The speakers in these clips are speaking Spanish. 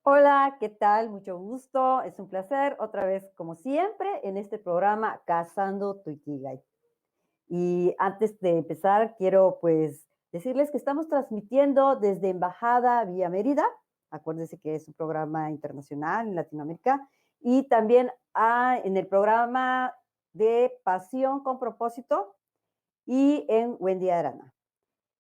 Hola, ¿qué tal? Mucho gusto. Es un placer otra vez, como siempre, en este programa Cazando tu Ikigai. Y antes de empezar, quiero pues decirles que estamos transmitiendo desde Embajada Vía Mérida. Acuérdense que es un programa internacional en Latinoamérica. Y también en el programa de Pasión con Propósito y en Wendy Arana.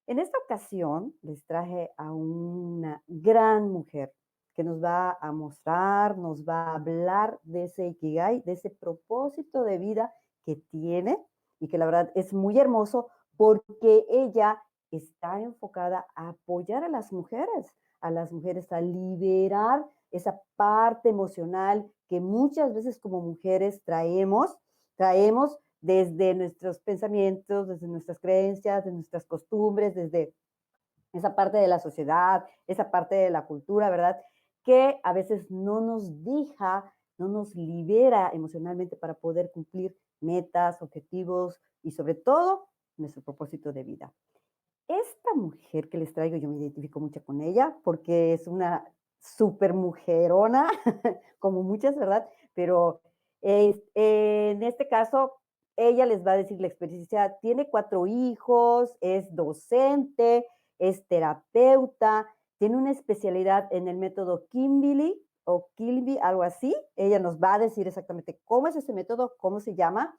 En esta ocasión les traje a una gran mujer que nos va a mostrar, nos va a hablar de ese ikigai, de ese propósito de vida que tiene y que la verdad es muy hermoso porque ella está enfocada a apoyar a las mujeres a liberar esa parte emocional que muchas veces como mujeres traemos desde nuestros pensamientos, desde nuestras creencias, de nuestras costumbres, desde esa parte de la sociedad, esa parte de la cultura, ¿verdad? Que a veces no nos deja, no nos libera emocionalmente para poder cumplir metas, objetivos y sobre todo nuestro propósito de vida. Esta mujer que les traigo, yo me identifico mucho con ella porque es una super mujerona, como muchas, ¿verdad? Pero en este caso, ella les va a decir la experiencia. Tiene 4 hijos, es docente, es terapeuta, tiene una especialidad en el método Kimberly o Kilby, algo así. Ella nos va a decir exactamente cómo es ese método, cómo se llama,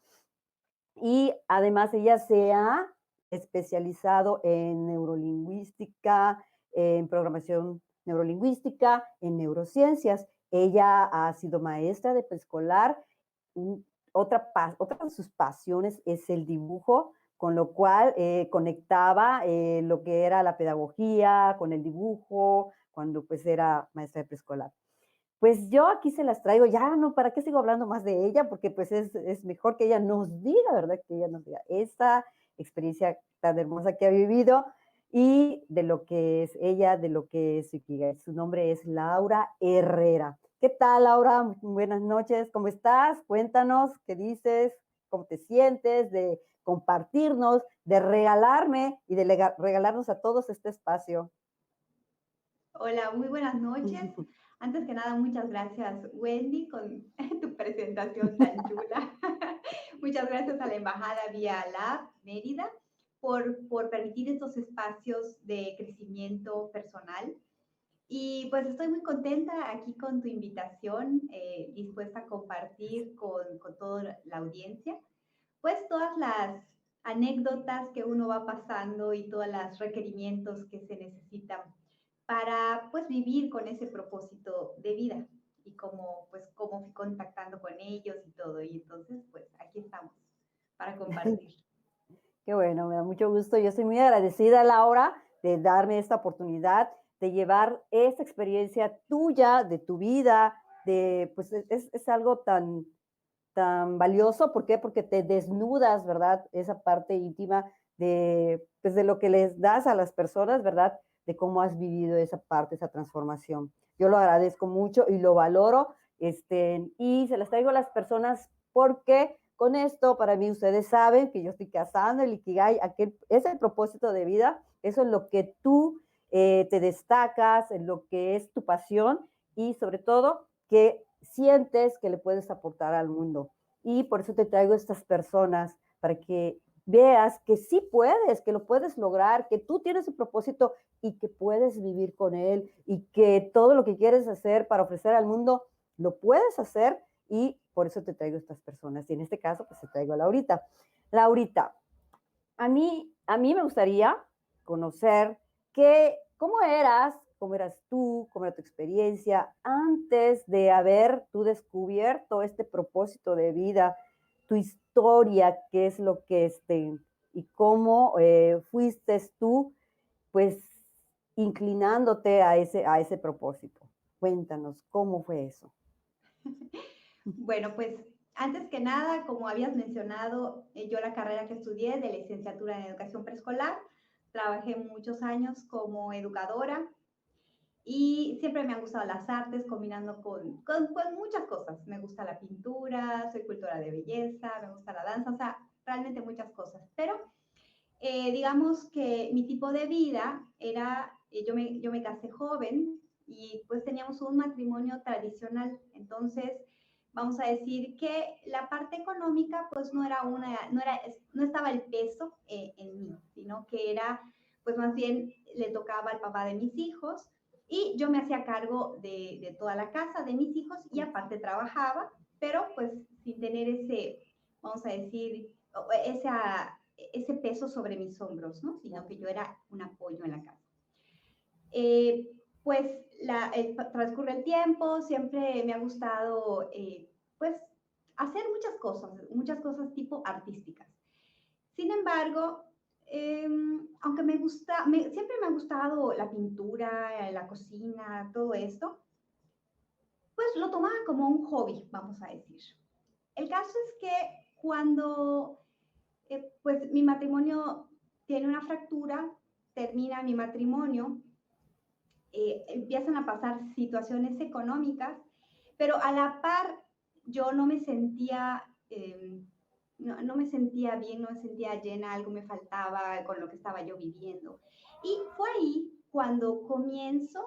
y además ella se ha especializado en neurolingüística, en programación neurolingüística, en neurociencias. Ella ha sido maestra de preescolar. Otra de sus pasiones es el dibujo, con lo cual conectaba lo que era la pedagogía con el dibujo, cuando pues era maestra de preescolar. Pues yo aquí se las traigo, ya no, ¿para qué sigo hablando más de ella? Porque pues es mejor que ella nos diga, ¿verdad? Que ella nos diga esta experiencia tan hermosa que ha vivido y de lo que es ella, de lo que es Ikigai. Su nombre es Laura Herrera. ¿Qué tal, Laura? Buenas noches, ¿cómo estás? Cuéntanos, ¿qué dices? ¿Cómo te sientes? De compartirnos, de regalarme y de regalarnos a todos este espacio. Hola, muy buenas noches. Antes que nada, muchas gracias, Wendy, con tu presentación tan chula. Muchas gracias a la Embajada Vía Lab Mérida por permitir estos espacios de crecimiento personal. Y pues estoy muy contenta aquí con tu invitación, dispuesta a compartir con toda la audiencia, pues todas las anécdotas que uno va pasando y todos los requerimientos que se necesitan para pues vivir con ese propósito de vida y cómo fui contactando con ellos y todo. Y entonces pues aquí estamos para compartir. Qué bueno, me da mucho gusto. Yo estoy muy agradecida, Laura, de darme esta oportunidad de llevar esta experiencia tuya, de tu vida, de, pues es algo tan valioso. ¿Por qué? Porque te desnudas, ¿verdad? Esa parte íntima de, pues, de lo que les das a las personas, ¿verdad? De cómo has vivido esa parte, esa transformación. Yo lo agradezco mucho y lo valoro, y se las traigo a las personas porque con esto, para mí, ustedes saben que yo estoy cazando el Ikigai, aquel, es el propósito de vida, eso es lo que tú te destacas, en lo que es tu pasión y sobre todo que sientes que le puedes aportar al mundo. Y por eso te traigo estas personas, para que veas que sí puedes, que lo puedes lograr, que tú tienes un propósito y que puedes vivir con él y que todo lo que quieres hacer para ofrecer al mundo, lo puedes hacer y por eso te traigo estas personas. Y en este caso, pues te traigo a Laurita. Laurita, a mí me gustaría conocer cómo eras tú, cómo era tu experiencia antes de haber tú descubierto este propósito de vida, tu historia, qué es lo que y cómo fuiste tú, pues, inclinándote a ese propósito. Cuéntanos, ¿cómo fue eso? Bueno, pues antes que nada, como habías mencionado, yo la carrera que estudié de licenciatura en educación preescolar, trabajé muchos años como educadora y siempre me han gustado las artes combinando con muchas cosas. Me gusta la pintura, soy cultora de belleza, me gusta la danza, o sea, realmente muchas cosas. Pero digamos que mi tipo de vida era, yo me casé joven, y pues teníamos un matrimonio tradicional. Entonces, vamos a decir que la parte económica pues no estaba el peso en mí, sino que era pues más bien le tocaba al papá de mis hijos y yo me hacía cargo de toda la casa de mis hijos y aparte trabajaba, pero pues sin tener ese, vamos a decir, ese peso sobre mis hombros, ¿no? Sino que yo era un apoyo en la casa. Pues transcurre el tiempo, siempre me ha gustado pues hacer muchas cosas tipo artísticas. Sin embargo, aunque siempre me ha gustado la pintura, la cocina, todo esto, pues lo tomaba como un hobby, vamos a decir. El caso es que cuando pues mi matrimonio tiene una fractura, termina mi matrimonio, empiezan a pasar situaciones económicas, pero a la par yo no me sentía, no me sentía bien, no me sentía llena, algo me faltaba con lo que estaba yo viviendo. Y fue ahí cuando comienzo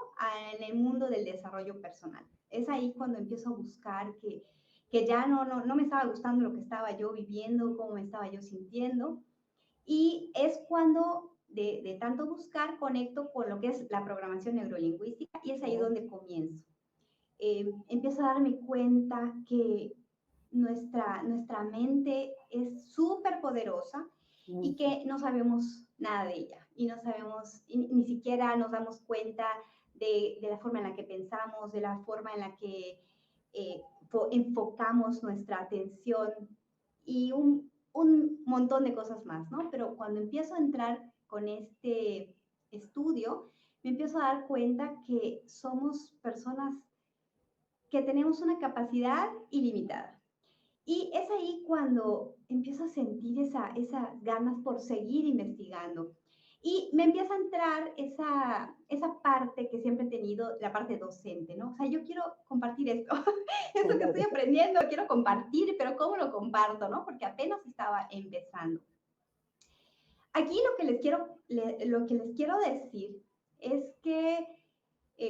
en el mundo del desarrollo personal. Es ahí cuando empiezo a buscar que ya no me estaba gustando lo que estaba yo viviendo, cómo me estaba yo sintiendo. Y es cuando de tanto buscar conecto con lo que es la programación neurolingüística y es ahí donde comienzo. Empiezo a darme cuenta que nuestra mente es súper poderosa y que no sabemos nada de ella y no sabemos, ni siquiera nos damos cuenta de la forma en la que pensamos, de la forma en la que enfocamos nuestra atención y un montón de cosas más, ¿no? Pero cuando empiezo a entrar con este estudio, me empiezo a dar cuenta que somos personas que tenemos una capacidad ilimitada. Y es ahí cuando empiezo a sentir esas ganas por seguir investigando. Y me empieza a entrar esa parte que siempre he tenido, la parte docente, ¿no? O sea, yo quiero compartir esto, esto que estoy aprendiendo, quiero compartir, pero ¿cómo lo comparto, no? Porque apenas estaba empezando. Aquí lo que les quiero decir es que,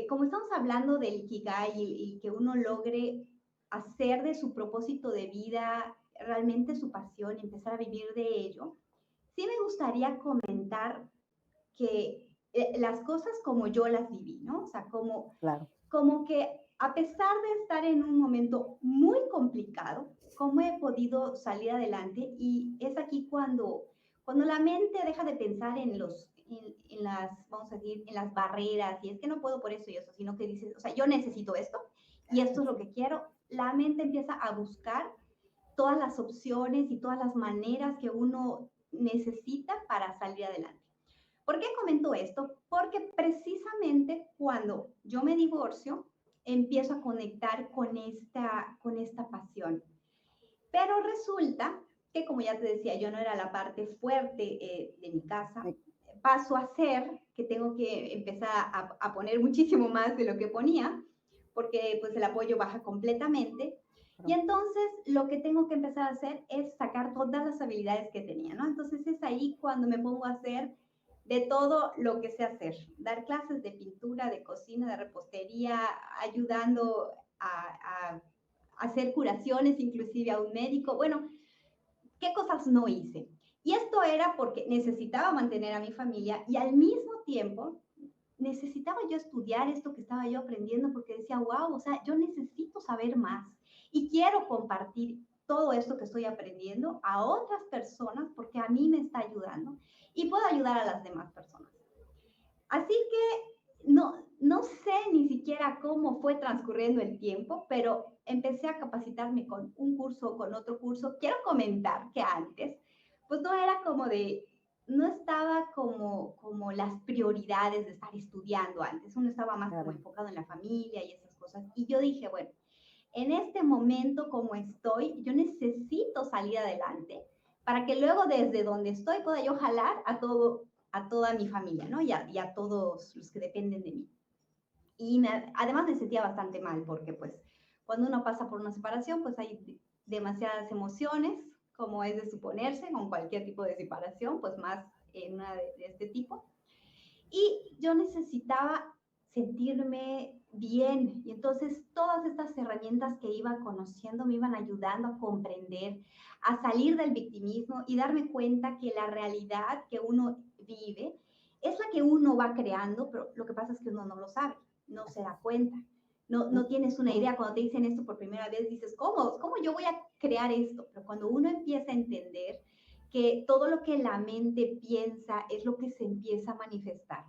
como estamos hablando del Ikigai y que uno logre hacer de su propósito de vida realmente su pasión y empezar a vivir de ello, sí me gustaría comentar que las cosas como yo las viví, ¿no? O sea, como que a pesar de estar en un momento muy complicado, cómo he podido salir adelante y es aquí cuando la mente deja de pensar en las, vamos a decir, en las barreras y es que no puedo por eso y eso, sino que dices, o sea, yo necesito esto y esto es lo que quiero, la mente empieza a buscar todas las opciones y todas las maneras que uno necesita para salir adelante. ¿Por qué comento esto? Porque precisamente cuando yo me divorcio, empiezo a conectar con esta pasión. Pero resulta que, como ya te decía, yo no era la parte fuerte de mi casa. Paso a ser que tengo que empezar a poner muchísimo más de lo que ponía, porque pues el apoyo baja completamente. Y entonces lo que tengo que empezar a hacer es sacar todas las habilidades que tenía, ¿no? Entonces es ahí cuando me pongo a hacer de todo lo que sé hacer, dar clases de pintura, de cocina, de repostería, ayudando a hacer curaciones inclusive a un médico. Bueno, ¿qué cosas no hice? Y esto era porque necesitaba mantener a mi familia y al mismo tiempo necesitaba yo estudiar esto que estaba yo aprendiendo porque decía, wow, o sea, yo necesito saber más y quiero compartir todo esto que estoy aprendiendo a otras personas porque a mí me está ayudando y puedo ayudar a las demás personas. Así que no sé ni siquiera cómo fue transcurriendo el tiempo, pero empecé a capacitarme con un curso, con otro curso. Quiero comentar que antes, pues no era no estaba como las prioridades de estar estudiando antes. Uno estaba más como enfocado en la familia y esas cosas. Y yo dije, bueno, en este momento como estoy, yo necesito salir adelante para que luego desde donde estoy pueda yo jalar a toda mi familia, ¿no? Y a todos los que dependen de mí. Y además me sentía bastante mal porque pues cuando uno pasa por una separación pues hay demasiadas emociones, como es de suponerse con cualquier tipo de separación, pues más en una de este tipo. Y yo necesitaba sentirme bien. Y entonces todas estas herramientas que iba conociendo me iban ayudando a comprender, a salir del victimismo y darme cuenta que la realidad que uno vive es la que uno va creando, pero lo que pasa es que uno no lo sabe, no se da cuenta. No tienes una idea. Cuando te dicen esto por primera vez, dices, ¿cómo yo voy a crear esto? Pero cuando uno empieza a entender que todo lo que la mente piensa es lo que se empieza a manifestar.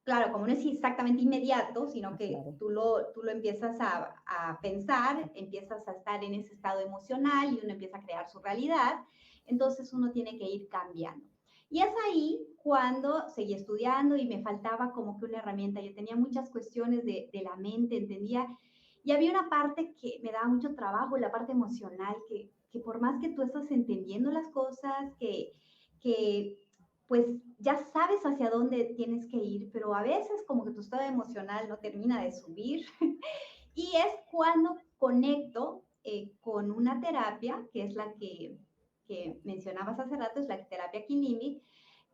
Claro, como no es exactamente inmediato, sino que Claro. tú lo empiezas a pensar, empiezas a estar en ese estado emocional y uno empieza a crear su realidad, entonces uno tiene que ir cambiando. Y es ahí cuando seguí estudiando y me faltaba como que una herramienta. Yo tenía muchas cuestiones de la mente, entendía, y había una parte que me daba mucho trabajo, la parte emocional, que por más que tú estás entendiendo las cosas, que pues ya sabes hacia dónde tienes que ir, pero a veces como que tu estado emocional no termina de subir. Y es cuando conecto con una terapia, que es la que mencionabas hace rato, es la terapia quilímica,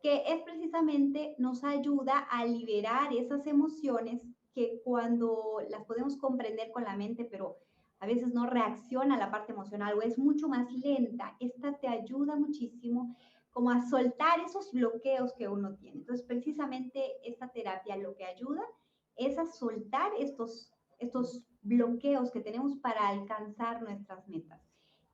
que es precisamente nos ayuda a liberar esas emociones que cuando las podemos comprender con la mente, pero a veces no reacciona a la parte emocional o es mucho más lenta, esta te ayuda muchísimo como a soltar esos bloqueos que uno tiene. Entonces, precisamente esta terapia lo que ayuda es a soltar estos bloqueos que tenemos para alcanzar nuestras metas.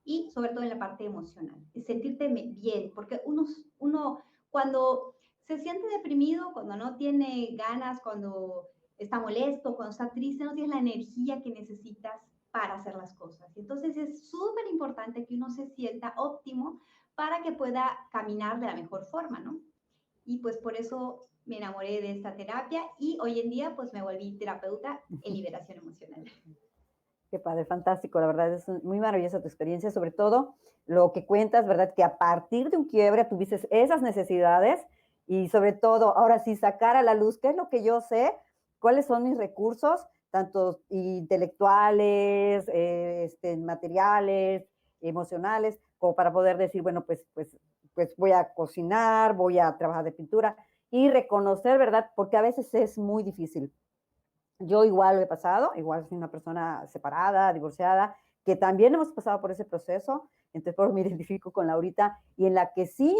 Y sobre todo en la parte emocional, sentirte bien, porque uno cuando se siente deprimido, cuando no tiene ganas, cuando está molesto, cuando está triste, no tienes la energía que necesitas para hacer las cosas. Entonces es súper importante que uno se sienta óptimo para que pueda caminar de la mejor forma, ¿no? Y pues por eso me enamoré de esta terapia y hoy en día pues me volví terapeuta en liberación emocional. Qué padre, fantástico, la verdad es muy maravillosa tu experiencia, sobre todo lo que cuentas, ¿verdad? Que a partir de un quiebre tuviste esas necesidades y sobre todo, ahora sí, sacar a la luz qué es lo que yo sé, cuáles son mis recursos, tanto intelectuales, materiales, emocionales, como para poder decir, bueno, pues voy a cocinar, voy a trabajar de pintura y reconocer, ¿verdad? Porque a veces es muy difícil. Yo igual lo he pasado, igual soy una persona separada, divorciada, que también hemos pasado por ese proceso, entonces por eso me identifico con Laurita, y en la que sí,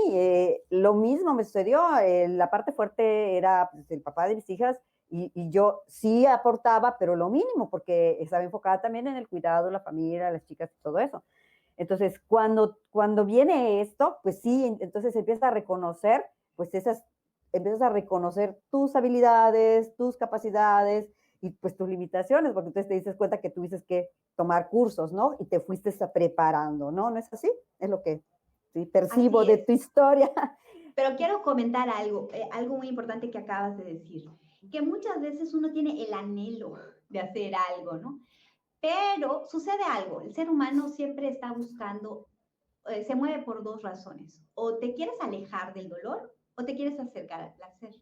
lo mismo me sucedió, la parte fuerte era pues, el papá de mis hijas, y yo sí aportaba, pero lo mínimo, porque estaba enfocada también en el cuidado, la familia, las chicas y todo eso. Entonces, cuando viene esto, pues sí, entonces empiezas a reconocer, pues empiezas a reconocer tus habilidades, tus capacidades, y pues tus limitaciones, porque entonces te dices cuenta que tuviste que tomar cursos, ¿no? Y te fuiste preparando, ¿no? ¿No es así? Es lo que sí, percibo Así de es. tu historia. Pero quiero comentar algo muy importante que acabas de decir, que muchas veces uno tiene el anhelo de hacer algo, ¿no? Pero sucede algo, el ser humano siempre está buscando, se mueve por dos razones, o te quieres alejar del dolor o te quieres acercar al placer.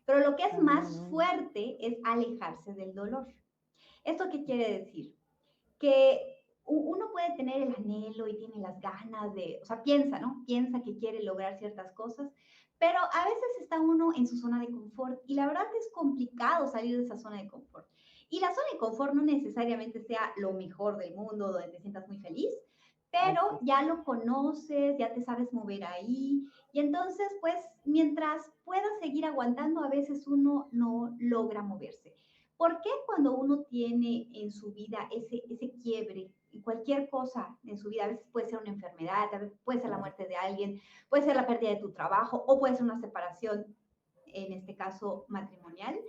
Pero lo que es más fuerte es alejarse del dolor. ¿Esto qué quiere decir? Que uno puede tener el anhelo y tiene las ganas de, o sea, piensa, ¿no? Piensa que quiere lograr ciertas cosas, pero a veces está uno en su zona de confort y la verdad es complicado salir de esa zona de confort. Y la zona de confort no necesariamente sea lo mejor del mundo, donde te sientas muy feliz, pero ya lo conoces, ya te sabes mover ahí. Y entonces, pues, mientras puedas seguir aguantando, a veces uno no logra moverse. ¿Por qué cuando uno tiene en su vida ese quiebre, y cualquier cosa en su vida, a veces puede ser una enfermedad, a veces puede ser la muerte de alguien, puede ser la pérdida de tu trabajo o puede ser una separación, en este caso matrimonial,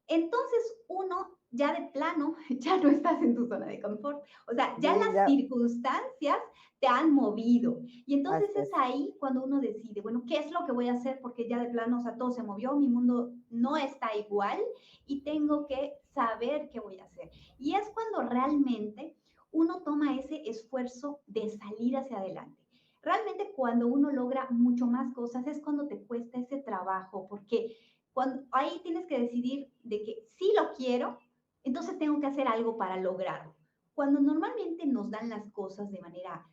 entonces uno ya de plano, ya no estás en tu zona de confort. O sea, ya Sí, las ya, circunstancias te han movido. Y entonces así es es. ahí cuando uno decide, bueno, ¿qué es lo que voy a hacer? Porque ya de plano, o sea, todo se movió, mi mundo no está igual y tengo que saber qué voy a hacer. Y es cuando realmente uno toma ese esfuerzo de salir hacia adelante. Realmente cuando uno logra mucho más cosas es cuando te cuesta ese trabajo, porque ahí tienes que decidir de que sí lo quiero, entonces tengo que hacer algo para lograrlo. Cuando normalmente nos dan las cosas de manera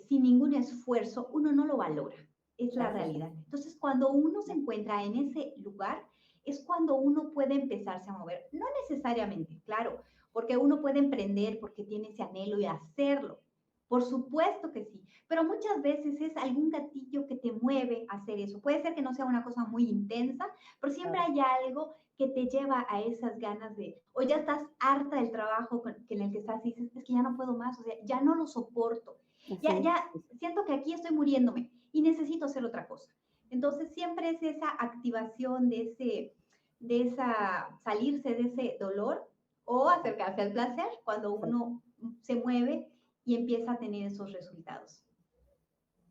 sin ningún esfuerzo, uno no lo valora, es la Así es. realidad. Entonces, cuando uno se encuentra en ese lugar, es cuando uno puede empezarse a mover. No necesariamente, claro, porque uno puede emprender porque tiene ese anhelo y hacerlo. Por supuesto que sí, pero muchas veces es algún gatillo que te mueve a hacer eso. Puede ser que no sea una cosa muy intensa, pero siempre claro. hay algo que te lleva a esas ganas de, o ya estás harta del trabajo en el que estás y dices, es que ya no puedo más, o sea, ya no lo soporto, Sí, ya siento que aquí estoy muriéndome y necesito hacer otra cosa. Entonces siempre es esa activación de esa, salirse de ese dolor o acercarse al placer cuando sí. uno se mueve y empieza a tener esos resultados.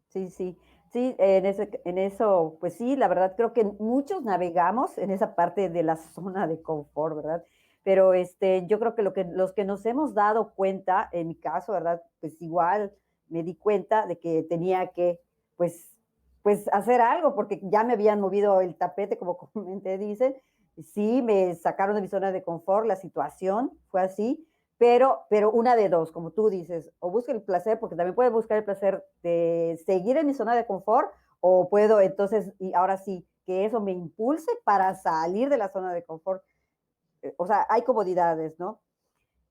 Sí, sí, sí, en eso, pues sí, la verdad creo que muchos navegamos en esa parte de la zona de confort, ¿verdad? Pero yo creo que, los que nos hemos dado cuenta, en mi caso, ¿verdad? Pues igual me di cuenta de que tenía que, pues, pues hacer algo, porque ya me habían movido el tapete, como comúnmente dicen. Sí, me sacaron de mi zona de confort, la situación fue así, pero una de dos, como tú dices, o busco el placer, porque también puedo buscar el placer de seguir en mi zona de confort, o puedo entonces, y ahora sí, que eso me impulse para salir de la zona de confort. O sea, hay comodidades, ¿no?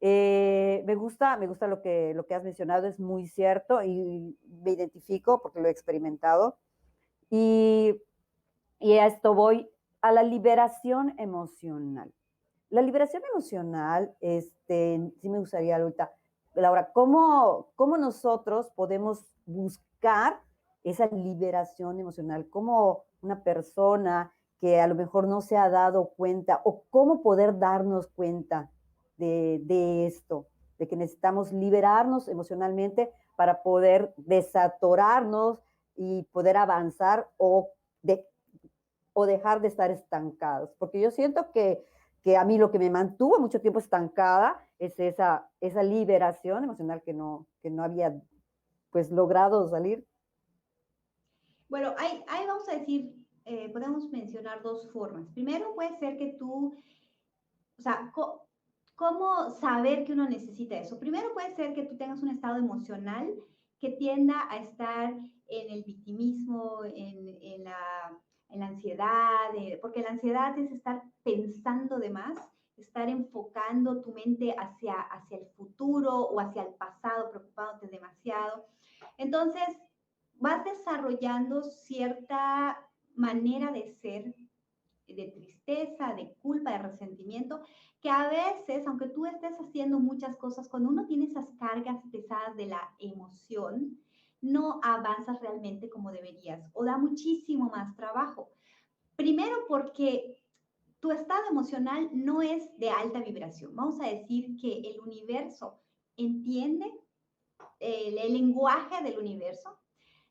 Me gusta lo que has mencionado, es muy cierto y me identifico porque lo he experimentado. Y, y a esto voy a la liberación emocional. La liberación emocional, sí me gustaría ahorita, Laura, ¿cómo nosotros podemos buscar esa liberación emocional? ¿Cómo una persona que a lo mejor no se ha dado cuenta o cómo poder darnos cuenta de esto, de que necesitamos liberarnos emocionalmente para poder desatorarnos y poder avanzar o dejar de estar estancados? Porque yo siento que a mí lo que me mantuvo mucho tiempo estancada es esa liberación emocional que no había pues logrado salir. Bueno, ahí vamos a decir, podemos mencionar dos formas. Primero puede ser que tú, o sea, ¿cómo saber que uno necesita eso? Primero puede ser que tú tengas un estado emocional que tienda a estar en el victimismo, en la ansiedad, porque la ansiedad es estar pensando de más, estar enfocando tu mente hacia el futuro o hacia el pasado, preocupándote demasiado. Entonces, vas desarrollando cierta manera de ser, de tristeza, de culpa, de resentimiento, que a veces, aunque tú estés haciendo muchas cosas, cuando uno tiene esas cargas pesadas de la emoción, no avanzas realmente como deberías o da muchísimo más trabajo. Primero porque tu estado emocional no es de alta vibración. Vamos a decir que el universo entiende el lenguaje del universo,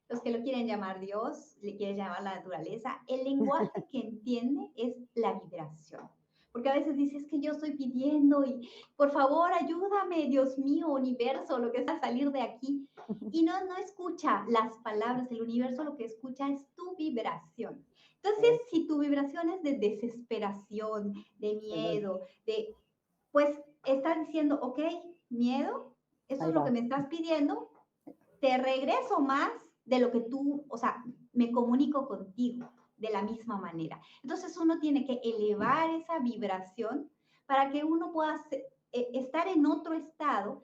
los que lo quieren llamar Dios, le quieren llamar la naturaleza, el lenguaje que entiende es la vibración. Porque a veces dices que yo estoy pidiendo y por favor ayúdame, Dios mío, universo, lo que está a salir de aquí. Y no escucha las palabras, el universo lo que escucha es tu vibración. Entonces, si tu vibración es de desesperación, de miedo, pues estás diciendo, ok, miedo, eso Ahí es lo que va. me estás pidiendo, te regreso más de lo que tú, o sea, me comunico contigo de la misma manera. Entonces uno tiene que elevar esa vibración para que uno pueda estar en otro estado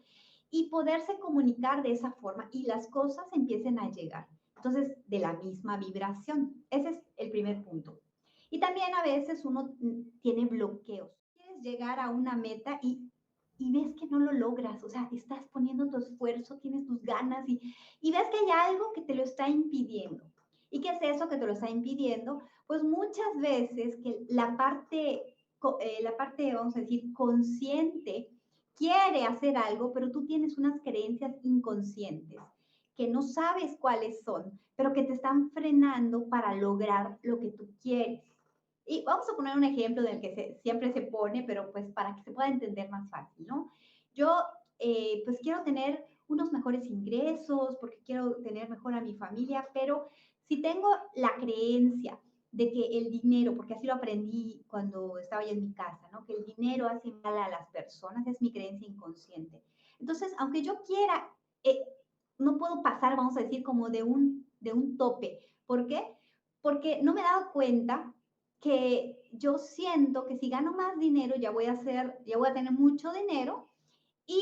y poderse comunicar de esa forma y las cosas empiecen a llegar. Entonces, de la misma vibración. Ese es el primer punto. Y también a veces uno tiene bloqueos. Quieres llegar a una meta y ves que no lo logras, o sea, estás poniendo tu esfuerzo, tienes tus ganas y ves que hay algo que te lo está impidiendo. ¿Y qué es eso que te lo está impidiendo? Pues muchas veces que la parte, vamos a decir, consciente quiere hacer algo, pero tú tienes unas creencias inconscientes que no sabes cuáles son, pero que te están frenando para lograr lo que tú quieres. Y vamos a poner un ejemplo del que siempre se pone, pero pues para que se pueda entender más fácil, ¿no? Yo pues quiero tener unos mejores ingresos porque quiero tener mejor a mi familia, pero si tengo la creencia de que el dinero, porque así lo aprendí cuando estaba yo en mi casa, ¿no? Que el dinero hace mal a las personas, es mi creencia inconsciente. Entonces, aunque yo quiera, no puedo pasar, vamos a decir, como de un tope. ¿Por qué? Porque no me he dado cuenta que yo siento que si gano más dinero ya voy a tener mucho dinero y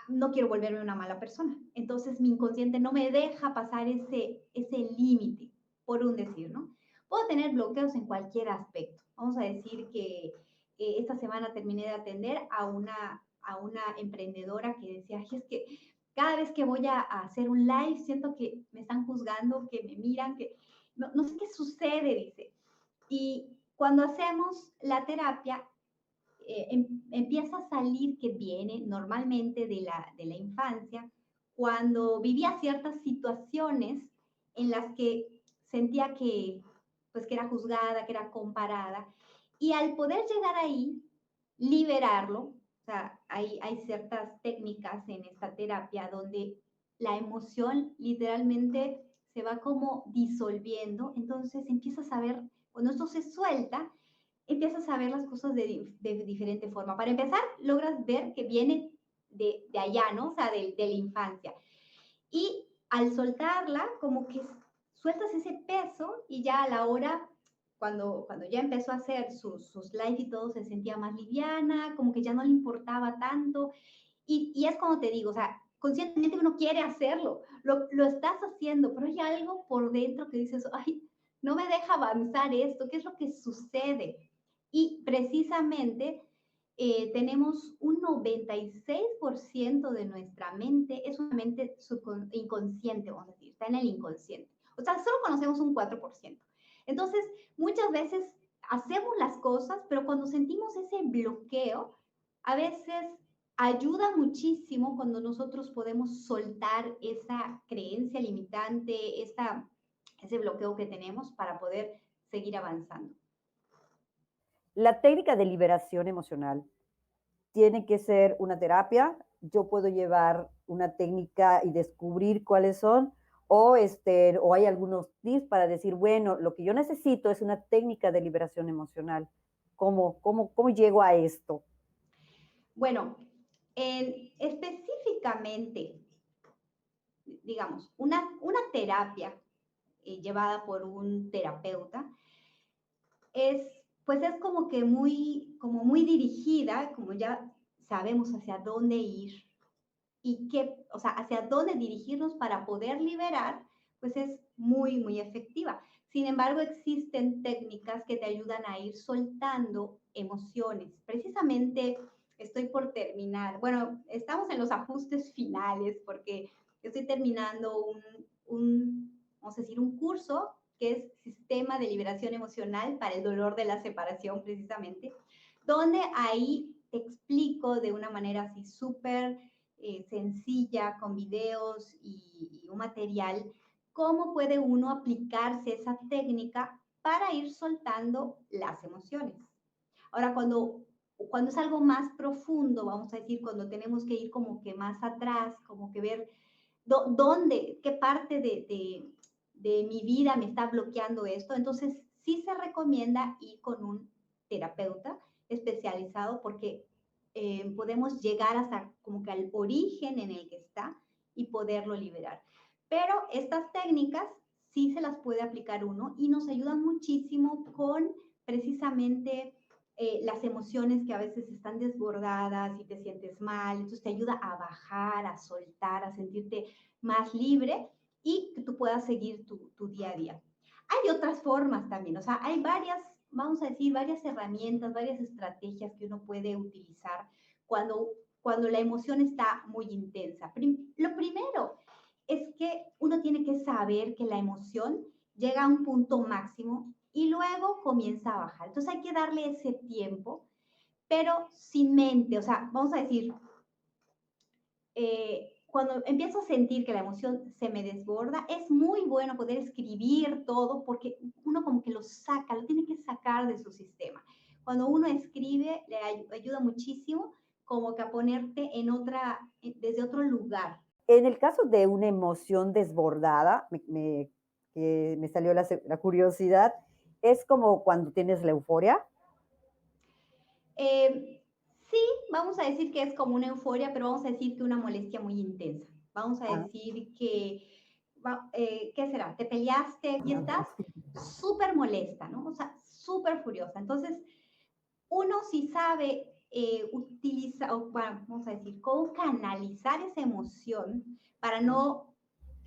no quiero volverme una mala persona. Entonces mi inconsciente no me deja pasar ese límite, por un decir, ¿no? Puedo tener bloqueos en cualquier aspecto. Vamos a decir que esta semana terminé de atender a una emprendedora que decía, "Ay, es que cada vez que voy a hacer un live siento que me están juzgando, que me miran, que no sé qué sucede", dice. Y cuando hacemos la terapia, empieza a salir que viene normalmente de la infancia, cuando vivía ciertas situaciones en las que sentía que, pues, que era juzgada, que era comparada, y al poder llegar ahí, liberarlo, o sea, hay ciertas técnicas en esta terapia donde la emoción literalmente se va como disolviendo, entonces empiezas a ver, cuando esto se suelta, empiezas a ver las cosas de diferente forma. Para empezar, logras ver que viene de allá, ¿no? O sea, de la infancia. Y al soltarla, como que sueltas ese peso y ya a la hora, cuando ya empezó a hacer sus live y todo, se sentía más liviana, como que ya no le importaba tanto. Y es como te digo, o sea, conscientemente uno quiere hacerlo, lo estás haciendo, pero hay algo por dentro que dices, ay, no me deja avanzar esto, ¿qué es lo que sucede? Y precisamente tenemos un 96% de nuestra mente, es una mente inconsciente, vamos a decir, está en el inconsciente. O sea, solo conocemos un 4%. Entonces, muchas veces hacemos las cosas, pero cuando sentimos ese bloqueo, a veces ayuda muchísimo cuando nosotros podemos soltar esa creencia limitante, ese bloqueo que tenemos para poder seguir avanzando. La técnica de liberación emocional tiene que ser una terapia. Yo puedo llevar una técnica y descubrir cuáles son, o hay algunos tips para decir, bueno, lo que yo necesito es una técnica de liberación emocional. ¿Cómo llego a esto? Bueno, específicamente, digamos, una terapia llevada por un terapeuta es, pues es como muy dirigida, como ya sabemos hacia dónde ir y qué, o sea, hacia dónde dirigirnos para poder liberar, pues es muy efectiva. Sin embargo, existen técnicas que te ayudan a ir soltando emociones. Precisamente estoy por terminar, bueno, estamos en los ajustes finales porque estoy terminando vamos a decir, un curso que es Sistema de Liberación Emocional para el Dolor de la Separación, precisamente, donde ahí te explico de una manera así súper sencilla, con videos y un material, cómo puede uno aplicarse esa técnica para ir soltando las emociones. Ahora, cuando es algo más profundo, vamos a decir, cuando tenemos que ir como que más atrás, como que ver dónde, qué parte de mi vida me está bloqueando esto, entonces sí se recomienda ir con un terapeuta especializado porque podemos llegar hasta como que al origen en el que está y poderlo liberar. Pero estas técnicas sí se las puede aplicar uno y nos ayudan muchísimo con precisamente las emociones que a veces están desbordadas y te sientes mal, entonces te ayuda a bajar, a soltar, a sentirte más libre y que tú puedas seguir tu día a día. Hay otras formas también, o sea, hay varias, vamos a decir, varias herramientas, varias estrategias que uno puede utilizar cuando la emoción está muy intensa. Lo primero es que uno tiene que saber que la emoción llega a un punto máximo y luego comienza a bajar. Entonces hay que darle ese tiempo, pero sin mente, o sea, vamos a decir, cuando empiezo a sentir que la emoción se me desborda, es muy bueno poder escribir todo porque uno como que lo saca, lo tiene que sacar de su sistema. Cuando uno escribe, le ayuda muchísimo como que a ponerte desde otro lugar. En el caso de una emoción desbordada, que me salió la curiosidad, es como cuando tienes la euforia. Sí, vamos a decir que es como una euforia, pero vamos a decir que una molestia muy intensa. Vamos a Ah, decir que ¿qué será? Te peleaste y estás súper molesta, ¿no? O sea, súper furiosa. Entonces, uno si sabe utilizar, o vamos a decir, cómo canalizar esa emoción para no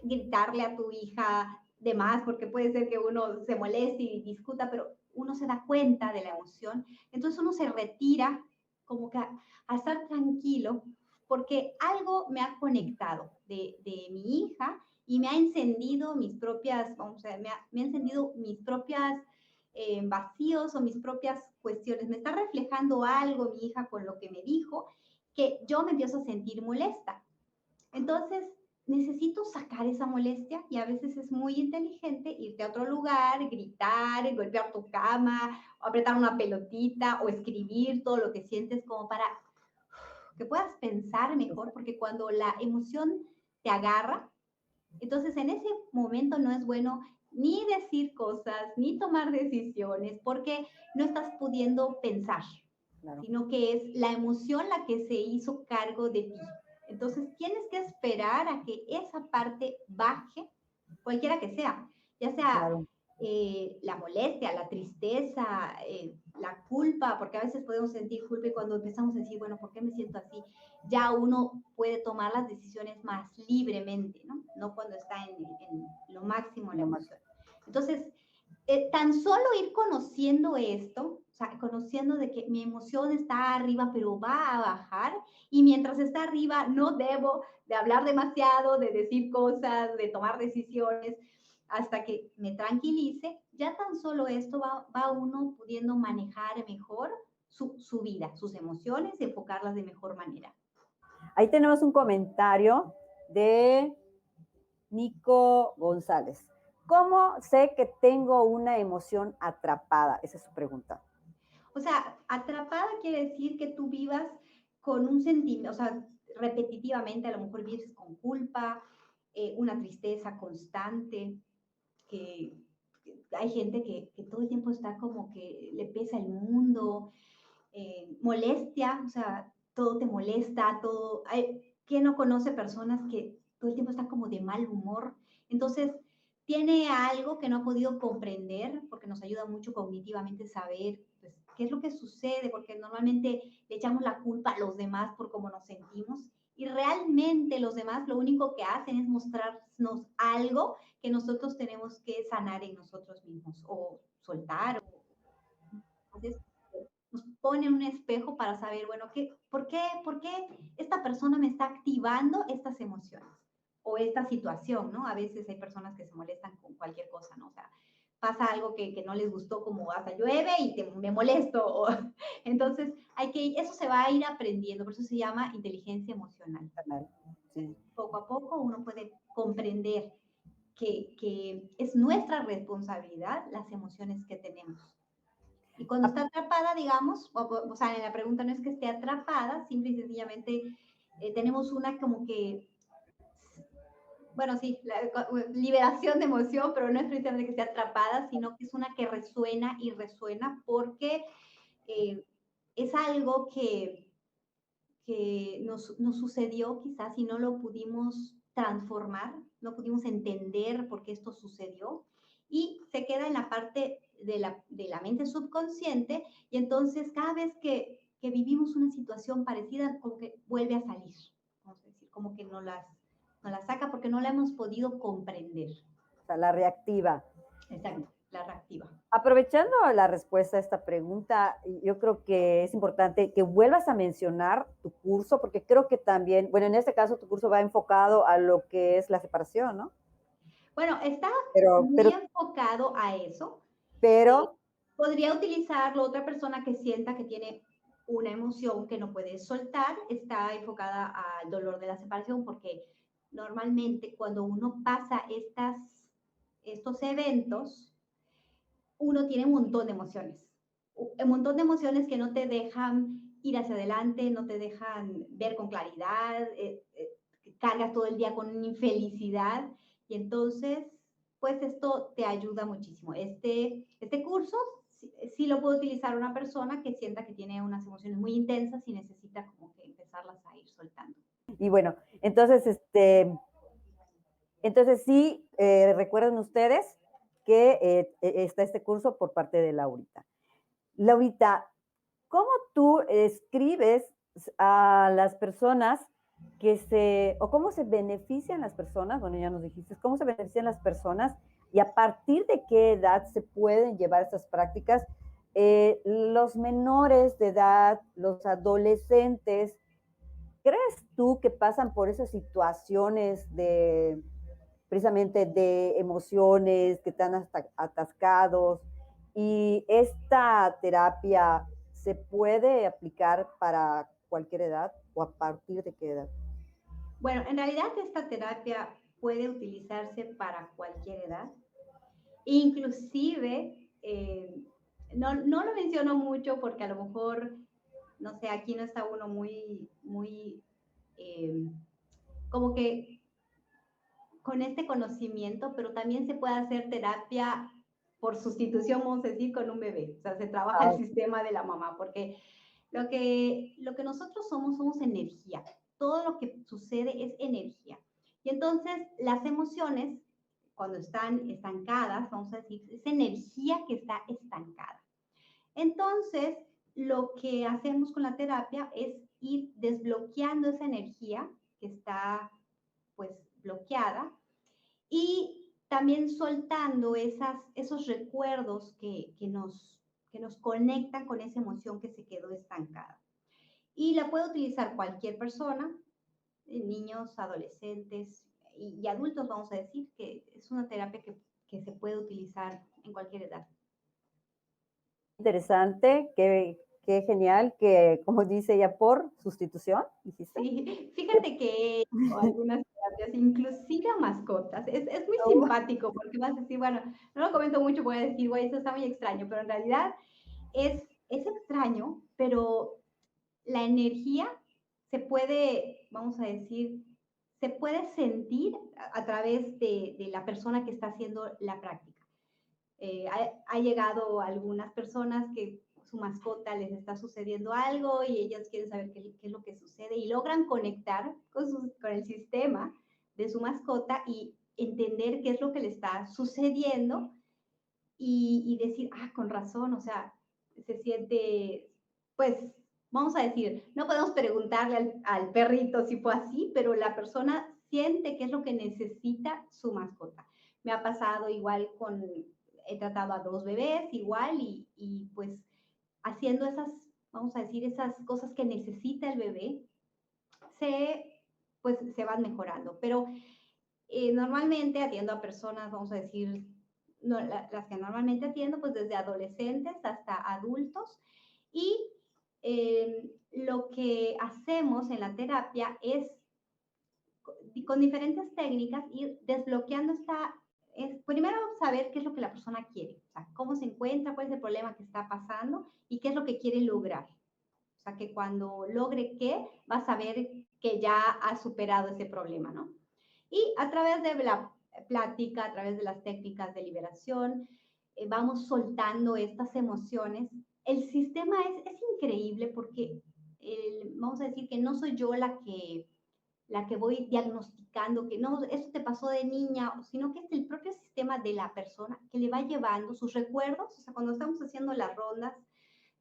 gritarle a tu hija de más, porque puede ser que uno se moleste y discuta, pero uno se da cuenta de la emoción, entonces uno se retira como que a estar tranquilo, porque algo me ha conectado de mi hija y me ha encendido mis propias, vamos a ver, me ha encendido mis propias vacíos o mis propias cuestiones. Me está reflejando algo mi hija con lo que me dijo, que yo me empiezo a sentir molesta. Entonces, necesito sacar esa molestia y a veces es muy inteligente irte a otro lugar, gritar, golpear tu cama, o apretar una pelotita o escribir todo lo que sientes como para que puedas pensar mejor, porque cuando la emoción te agarra, entonces en ese momento no es bueno ni decir cosas, ni tomar decisiones, porque no estás pudiendo pensar, Claro. sino que es la emoción la que se hizo cargo de ti. Entonces tienes que esperar a que esa parte baje, cualquiera que sea, ya sea Claro. la molestia, la tristeza, la culpa, porque a veces podemos sentir culpa y cuando empezamos a decir, bueno, ¿por qué me siento así? Ya uno puede tomar las decisiones más libremente, ¿no? No cuando está en lo máximo la Lo más. emoción. Entonces, tan solo ir conociendo esto, o sea, conociendo de que mi emoción está arriba, pero va a bajar, y mientras está arriba no debo de hablar demasiado, de decir cosas, de tomar decisiones, hasta que me tranquilice, ya tan solo esto va uno pudiendo manejar mejor su vida, sus emociones, enfocarlas de mejor manera. Ahí tenemos un comentario de Nico González. ¿Cómo sé que tengo una emoción atrapada? Esa es su pregunta. O sea, atrapada quiere decir que tú vivas con un sentimiento, o sea, repetitivamente, a lo mejor vives con culpa, una tristeza constante, que, que hay gente que todo el tiempo está como que le pesa el mundo, molestia, o sea, todo te molesta, todo. ¿Quién no conoce personas que todo el tiempo están como de mal humor? Entonces, tiene algo que no ha podido comprender, porque nos ayuda mucho cognitivamente saber pues, qué es lo que sucede, porque normalmente le echamos la culpa a los demás por cómo nos sentimos. Y realmente los demás lo único que hacen es mostrarnos algo que nosotros tenemos que sanar en nosotros mismos o soltar. Entonces, nos pone un espejo para saber, bueno, ¿por qué esta persona me está activando estas emociones? O esta situación, ¿no? A veces hay personas que se molestan con cualquier cosa, ¿no? O sea, pasa algo que no les gustó, como hasta llueve y me molesto. O, entonces, eso se va a ir aprendiendo, por eso se llama inteligencia emocional. Sí. Poco a poco uno puede comprender que es nuestra responsabilidad las emociones que tenemos. Y cuando está atrapada, digamos, o sea, en la pregunta no es que esté atrapada, simple y sencillamente tenemos una como que, bueno, sí, liberación de emoción, pero no es precisamente que esté atrapada, sino que es una que resuena y resuena porque eh, es algo que nos sucedió quizás y no lo pudimos transformar, no pudimos entender por qué esto sucedió y se queda en la parte de la mente subconsciente y entonces cada vez que vivimos una situación parecida como que vuelve a salir, vamos a decir, como que no la saca porque no la hemos podido comprender. O sea, la reactiva. Exacto, la reactiva. Aprovechando la respuesta a esta pregunta, yo creo que es importante que vuelvas a mencionar tu curso, porque creo que también, bueno, en este caso tu curso va enfocado a lo que es la separación, ¿no? Bueno, está Pero, muy pero, enfocado a eso. pero, Podría utilizarlo otra persona que sienta que tiene una emoción que no puede soltar, está enfocada al dolor de la separación, porque normalmente cuando uno pasa estos eventos, uno tiene un montón de emociones, un montón de emociones que no te dejan ir hacia adelante, no te dejan ver con claridad, cargas todo el día con infelicidad y entonces, pues esto te ayuda muchísimo. Este curso sí lo puede utilizar una persona que sienta que tiene unas emociones muy intensas y necesita como que empezarlas a ir soltando. y bueno, entonces sí, recuerden ustedes que está este curso por parte de Laurita. Laurita, ¿cómo tú escribes a las personas o cómo se benefician las personas? Bueno, ya nos dijiste, ¿cómo se benefician las personas y a partir de qué edad se pueden llevar estas prácticas? Los menores de edad, los adolescentes, ¿crees tú que pasan por esas situaciones de precisamente de emociones que están hasta atascados y esta terapia se puede aplicar para cualquier edad o a partir de qué edad? Bueno, en realidad esta terapia puede utilizarse para cualquier edad. Inclusive, no lo menciono mucho porque a lo mejor, no sé, aquí no está uno muy, eh, como que con este conocimiento, pero también se puede hacer terapia por sustitución, vamos a decir, con un bebé. O sea, se trabaja el Ah, sistema de la mamá, porque lo que nosotros somos energía. Todo lo que sucede es energía. Y entonces las emociones, cuando están estancadas, vamos a decir, es energía que está estancada. Entonces, lo que hacemos con la terapia es ir desbloqueando esa energía que está pues bloqueada y también soltando esos recuerdos que nos conectan con esa emoción que se quedó estancada. Y la puede utilizar cualquier persona, niños, adolescentes y adultos, vamos a decir, que es una terapia que se puede utilizar en cualquier edad. interesante, qué genial que, como dice ella, por sustitución, dijiste. Sí, fíjate que algunas terapias, inclusive a mascotas, es muy simpático porque vas a decir, bueno, no lo comento mucho, voy a decir, güey, eso está muy extraño, pero en realidad es extraño, pero la energía se puede, vamos a decir, se puede sentir a través de la persona que está haciendo la práctica. Ha llegado algunas personas que su mascota les está sucediendo algo y ellas quieren saber qué es lo que sucede y logran conectar con el sistema de su mascota y entender qué es lo que le está sucediendo y decir, ah, con razón, o sea, se siente, pues, vamos a decir, no podemos preguntarle al perrito si fue así, pero la persona siente qué es lo que necesita su mascota. Me ha pasado igual he tratado a dos bebés igual y pues haciendo esas, vamos a decir, esas cosas que necesita el bebé, pues se van mejorando. Pero normalmente atiendo a personas, vamos a decir, no, las que normalmente atiendo, pues desde adolescentes hasta adultos. Y lo que hacemos en la terapia es, con diferentes técnicas, ir desbloqueando primero saber qué es lo que la persona quiere, o sea, cómo se encuentra, cuál es el problema que está pasando y qué es lo que quiere lograr. O sea, que cuando logre qué, va a saber que ya ha superado ese problema, ¿no? Y a través de la plática, a través de las técnicas de liberación, vamos soltando estas emociones. El sistema es increíble porque vamos a decir que no soy yo la que voy diagnosticando que no, eso te pasó de niña, sino que es el propio sistema de la persona que le va llevando sus recuerdos, o sea, cuando estamos haciendo las rondas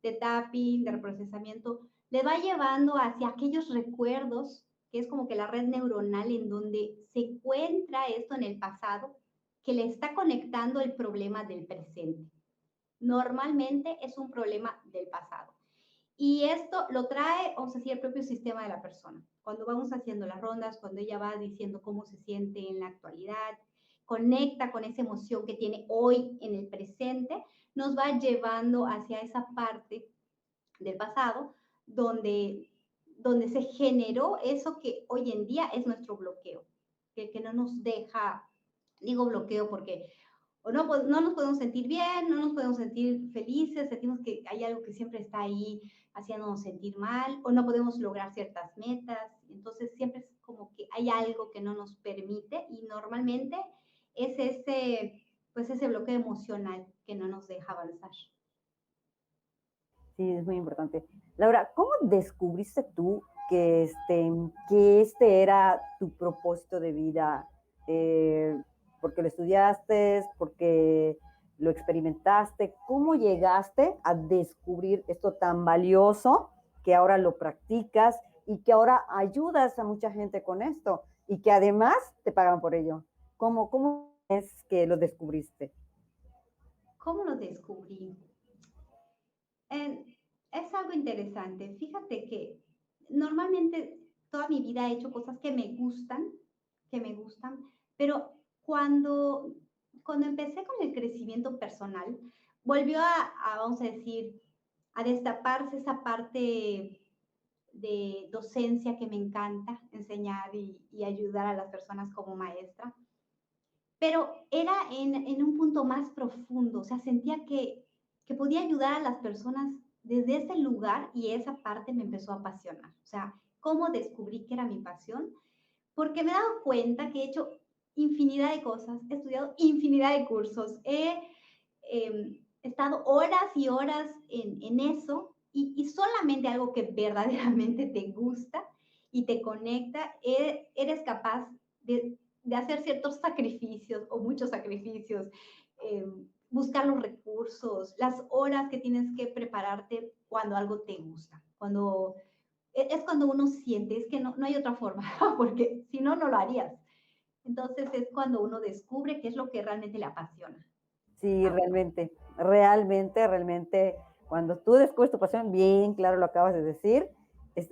de tapping, de reprocesamiento, le va llevando hacia aquellos recuerdos, que es como que la red neuronal en donde se encuentra esto en el pasado, que le está conectando el problema del presente. Normalmente es un problema del pasado. Y esto lo trae, vamos a decir, el propio sistema de la persona. Cuando vamos haciendo las rondas, cuando ella va diciendo cómo se siente en la actualidad, conecta con esa emoción que tiene hoy en el presente, nos va llevando hacia esa parte del pasado donde se generó eso que hoy en día es nuestro bloqueo, que no nos deja, digo bloqueo porque o no nos podemos sentir bien, no nos podemos sentir felices, sentimos que hay algo que siempre está ahí haciéndonos sentir mal, o no podemos lograr ciertas metas, entonces siempre es como que hay algo que no nos permite y normalmente es pues ese bloqueo emocional que no nos deja avanzar. Sí, es muy importante. Laura, ¿cómo descubriste tú que este era tu propósito de vida? porque lo estudiaste, porque lo experimentaste. ¿Cómo llegaste a descubrir esto tan valioso que ahora lo practicas y que ahora ayudas a mucha gente con esto y que además te pagan por ello? ¿Cómo es que lo descubriste? ¿Cómo lo descubrí? Eh, es algo interesante. Fíjate que normalmente toda mi vida he hecho cosas que me gustan, pero cuando, cuando empecé con el crecimiento personal, volvió vamos a decir, a destaparse esa parte de docencia que me encanta enseñar y ayudar a las personas como maestra, pero era en un punto más profundo, o sea, sentía que podía ayudar a las personas desde ese lugar y esa parte me empezó a apasionar. O sea, ¿cómo descubrí que era mi pasión? Porque me he dado cuenta que he hecho infinidad de cosas, he estudiado infinidad de cursos, estado horas y horas en eso y solamente algo que verdaderamente te gusta y te conecta, eres capaz de hacer ciertos sacrificios o muchos sacrificios, buscar los recursos, las horas que tienes que prepararte cuando algo te gusta, cuando es cuando uno siente, es que no hay otra forma, porque si no, no lo harías. Entonces es cuando uno descubre qué es lo que realmente le apasiona Sí, a uno. realmente, cuando tú descubres tu pasión, bien claro lo acabas de decir,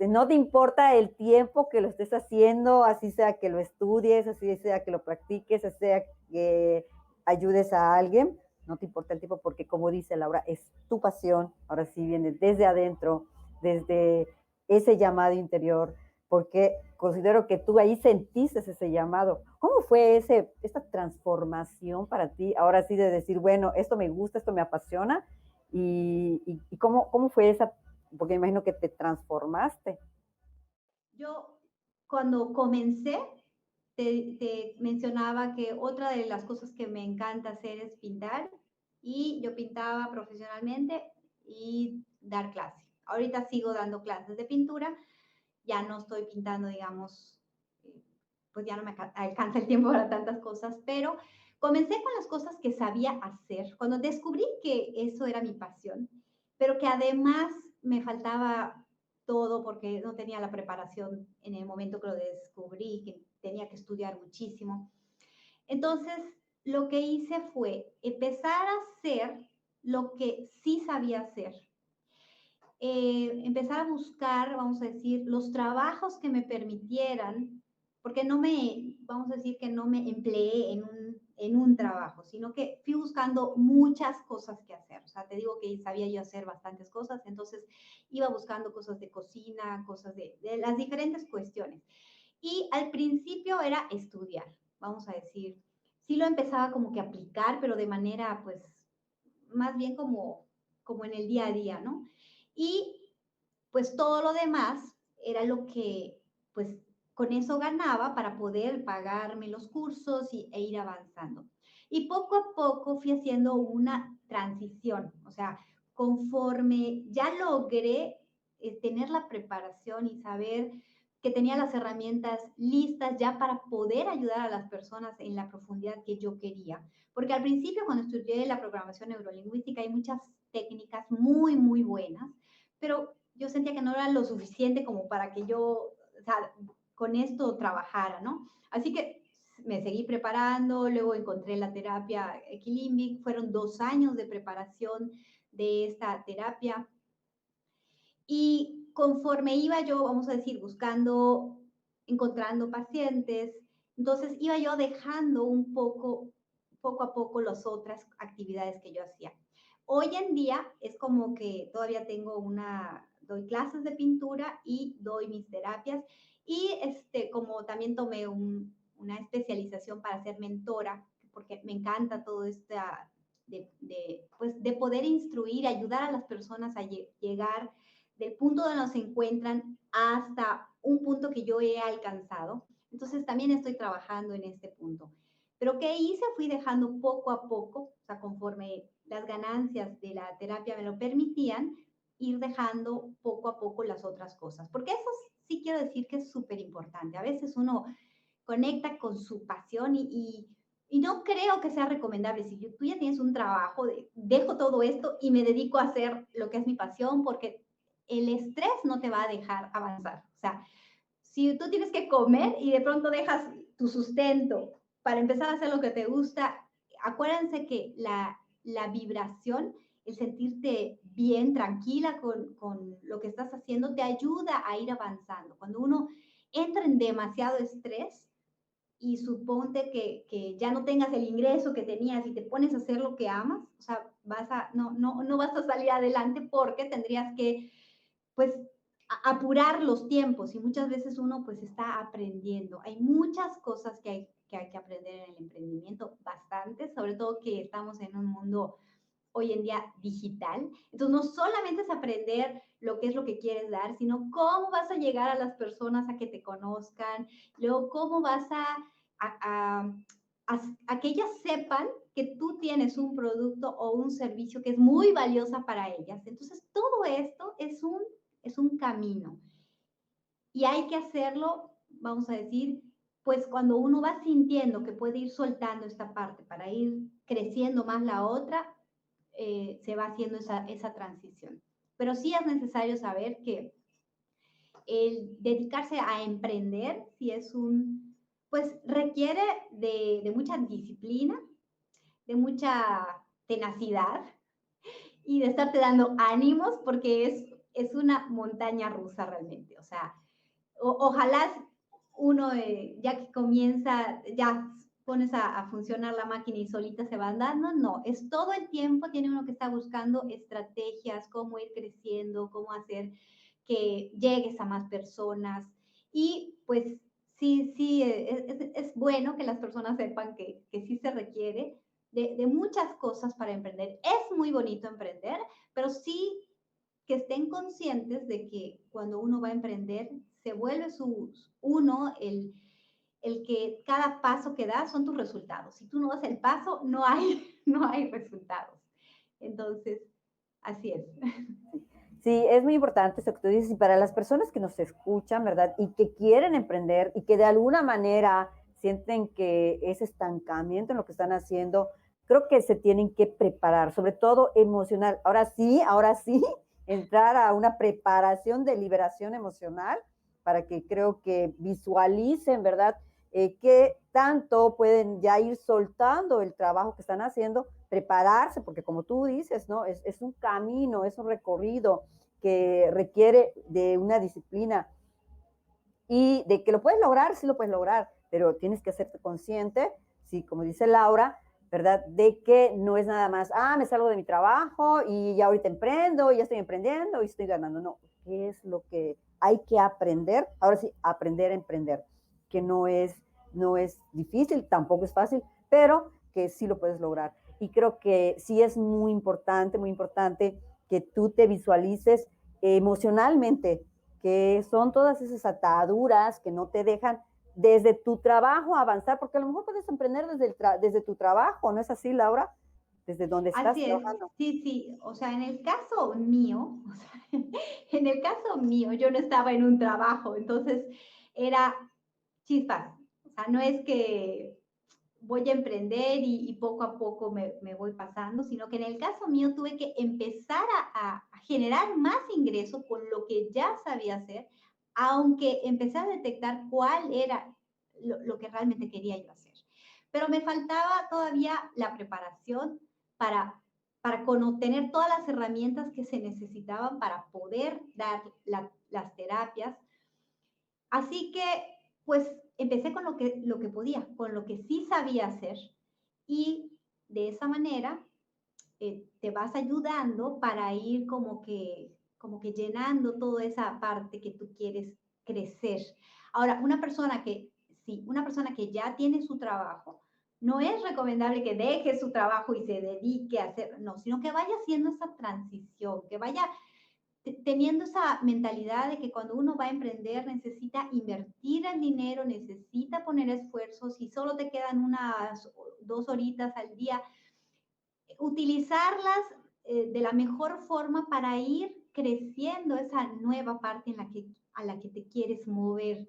no te importa el tiempo que lo estés haciendo, así sea que lo estudies, así sea que lo practiques, así sea que ayudes a alguien, no te importa el tiempo porque como dice Laura, es tu pasión, ahora sí viene desde adentro, desde ese llamado interior, porque considero que tú ahí sentiste ese llamado. ¿Cómo fue esta transformación para ti, ahora sí, de decir, bueno, esto me gusta, esto me apasiona? ¿Y cómo fue esa? Porque me imagino que te transformaste. Yo cuando comencé, te mencionaba que otra de las cosas que me encanta hacer es pintar y yo pintaba profesionalmente y dar clase. Ahorita sigo dando clases de pintura, ya no estoy pintando, digamos, eh, pues ya no me alcanza el tiempo para tantas cosas, pero comencé con las cosas que sabía hacer. Cuando descubrí que eso era mi pasión, pero que además me faltaba todo porque no tenía la preparación en el momento que lo descubrí, que tenía que estudiar muchísimo. Entonces, lo que hice fue empezar a hacer lo que sí sabía hacer, empezar a buscar, vamos a decir, los trabajos que me permitieran, porque vamos a decir que no me empleé en un trabajo, sino que fui buscando muchas cosas que hacer. O sea, te digo que sabía yo hacer bastantes cosas, entonces iba buscando cosas de cocina, cosas de las diferentes cuestiones. Y al principio era estudiar, vamos a decir. Sí lo empezaba como que a aplicar, pero de manera, pues, más bien como en el día a día, ¿no? Y pues todo lo demás era lo que, pues, con eso ganaba para poder pagarme los cursos e ir avanzando. Y poco a poco fui haciendo una transición, o sea, conforme ya logré tener la preparación y saber que tenía las herramientas listas ya para poder ayudar a las personas en la profundidad que yo quería. Porque al principio, cuando estudié la programación neurolingüística, hay muchas técnicas muy, muy buenas, pero yo sentía que no era lo suficiente como para que yo, o sea, con esto trabajara, ¿no? Así que me seguí preparando, luego encontré la terapia Equilimbik, fueron 2 años de preparación de esta terapia y conforme iba yo, vamos a decir, buscando, encontrando pacientes, entonces iba yo dejando un poco a poco las otras actividades que yo hacía. Hoy en día es como que todavía doy clases de pintura y doy mis terapias y como también tomé una especialización para ser mentora, porque me encanta todo esto pues, de poder instruir, ayudar a las personas a llegar del punto donde se encuentran hasta un punto que yo he alcanzado. Entonces también estoy trabajando en este punto. Pero ¿qué hice? Fui dejando poco a poco, o sea, conforme las ganancias de la terapia me lo permitían, ir dejando poco a poco las otras cosas. Porque eso sí quiero decir que es súper importante. A veces uno conecta con su pasión y no creo que sea recomendable. Si tú ya tienes un trabajo, dejo todo esto y me dedico a hacer lo que es mi pasión, porque el estrés no te va a dejar avanzar. O sea, si tú tienes que comer y de pronto dejas tu sustento para empezar a hacer lo que te gusta, acuérdense que la vibración, el sentirte bien, tranquila con lo que estás haciendo, te ayuda a ir avanzando. Cuando uno entra en demasiado estrés, y suponte que ya no tengas el ingreso que tenías y te pones a hacer lo que amas, o sea, no vas a salir adelante porque tendrías que, pues, apurar los tiempos y muchas veces uno pues está aprendiendo. Hay muchas cosas que hay que aprender en el emprendimiento, bastante, sobre todo que estamos en un mundo hoy en día digital. Entonces, no solamente es aprender lo que es lo que quieres dar, sino cómo vas a llegar a las personas a que te conozcan, luego cómo vas a que ellas sepan que tú tienes un producto o un servicio que es muy valiosa para ellas. Entonces, todo esto es un camino y hay que hacerlo, vamos a decir, pues cuando uno va sintiendo que puede ir soltando esta parte para ir creciendo más la otra, se va haciendo esa transición. Pero sí es necesario saber que el dedicarse a emprender, si es pues requiere de mucha disciplina, de mucha tenacidad y de estarte dando ánimos porque es una montaña rusa realmente. O sea, ojalá uno ya que comienza, ya pones a funcionar la máquina y solita se va andando, no, es todo el tiempo, tiene uno que estar buscando estrategias, cómo ir creciendo, cómo hacer que llegues a más personas y pues sí, es bueno que las personas sepan que sí se requiere de muchas cosas para emprender. Es muy bonito emprender, pero sí que estén conscientes de que cuando uno va a emprender, se vuelve uno el que cada paso que das son tus resultados. Si tú no das el paso, no hay, no hay resultados. Entonces, así es. Sí, es muy importante eso que tú dices y para las personas que nos escuchan, ¿verdad? Y que quieren emprender y que de alguna manera sienten que ese estancamiento en lo que están haciendo, creo que se tienen que preparar, sobre todo emocional. Ahora sí, entrar a una preparación de liberación emocional para que creo que visualicen, ¿verdad? Qué tanto pueden ya ir soltando el trabajo que están haciendo, prepararse, porque como tú dices, ¿no? Es un camino, es un recorrido que requiere de una disciplina y de que lo puedes lograr, sí lo puedes lograr, pero tienes que hacerte consciente, sí, como dice Laura, ¿verdad? De que no es nada más, me salgo de mi trabajo y ya ahorita emprendo, y ya estoy emprendiendo y estoy ganando. No, ¿qué es lo que hay que aprender? Ahora sí, aprender a emprender, que no es difícil, tampoco es fácil, pero que sí lo puedes lograr. Y creo que sí es muy importante que tú te visualices emocionalmente, que son todas esas ataduras que no te dejan desde tu trabajo avanzar, porque a lo mejor puedes emprender desde tu trabajo, ¿no es así, Laura? Desde donde estás Así es, trabajando. sí. O sea, en el caso mío, o sea, en el caso mío, yo no estaba en un trabajo, entonces era chispas. O sea, no es que voy a emprender y poco a poco me voy pasando, sino que en el caso mío tuve que empezar a generar más ingresos con lo que ya sabía hacer, aunque empecé a detectar cuál era lo que realmente quería yo hacer. Pero me faltaba todavía la preparación para, para tener todas las herramientas que se necesitaban para poder dar las terapias. Así que, pues, empecé con lo que podía, con lo que sí sabía hacer y de esa manera te vas ayudando para ir como que llenando toda esa parte que tú quieres crecer. Ahora, sí, una persona que ya tiene su trabajo, no es recomendable que deje su trabajo y se dedique a hacer, no, sino que vaya haciendo esa transición, que vaya teniendo esa mentalidad de que cuando uno va a emprender necesita invertir el dinero, necesita poner esfuerzos y solo te quedan unas 2 horitas al día, utilizarlas de la mejor forma para ir creciendo esa nueva parte a la que te quieres mover.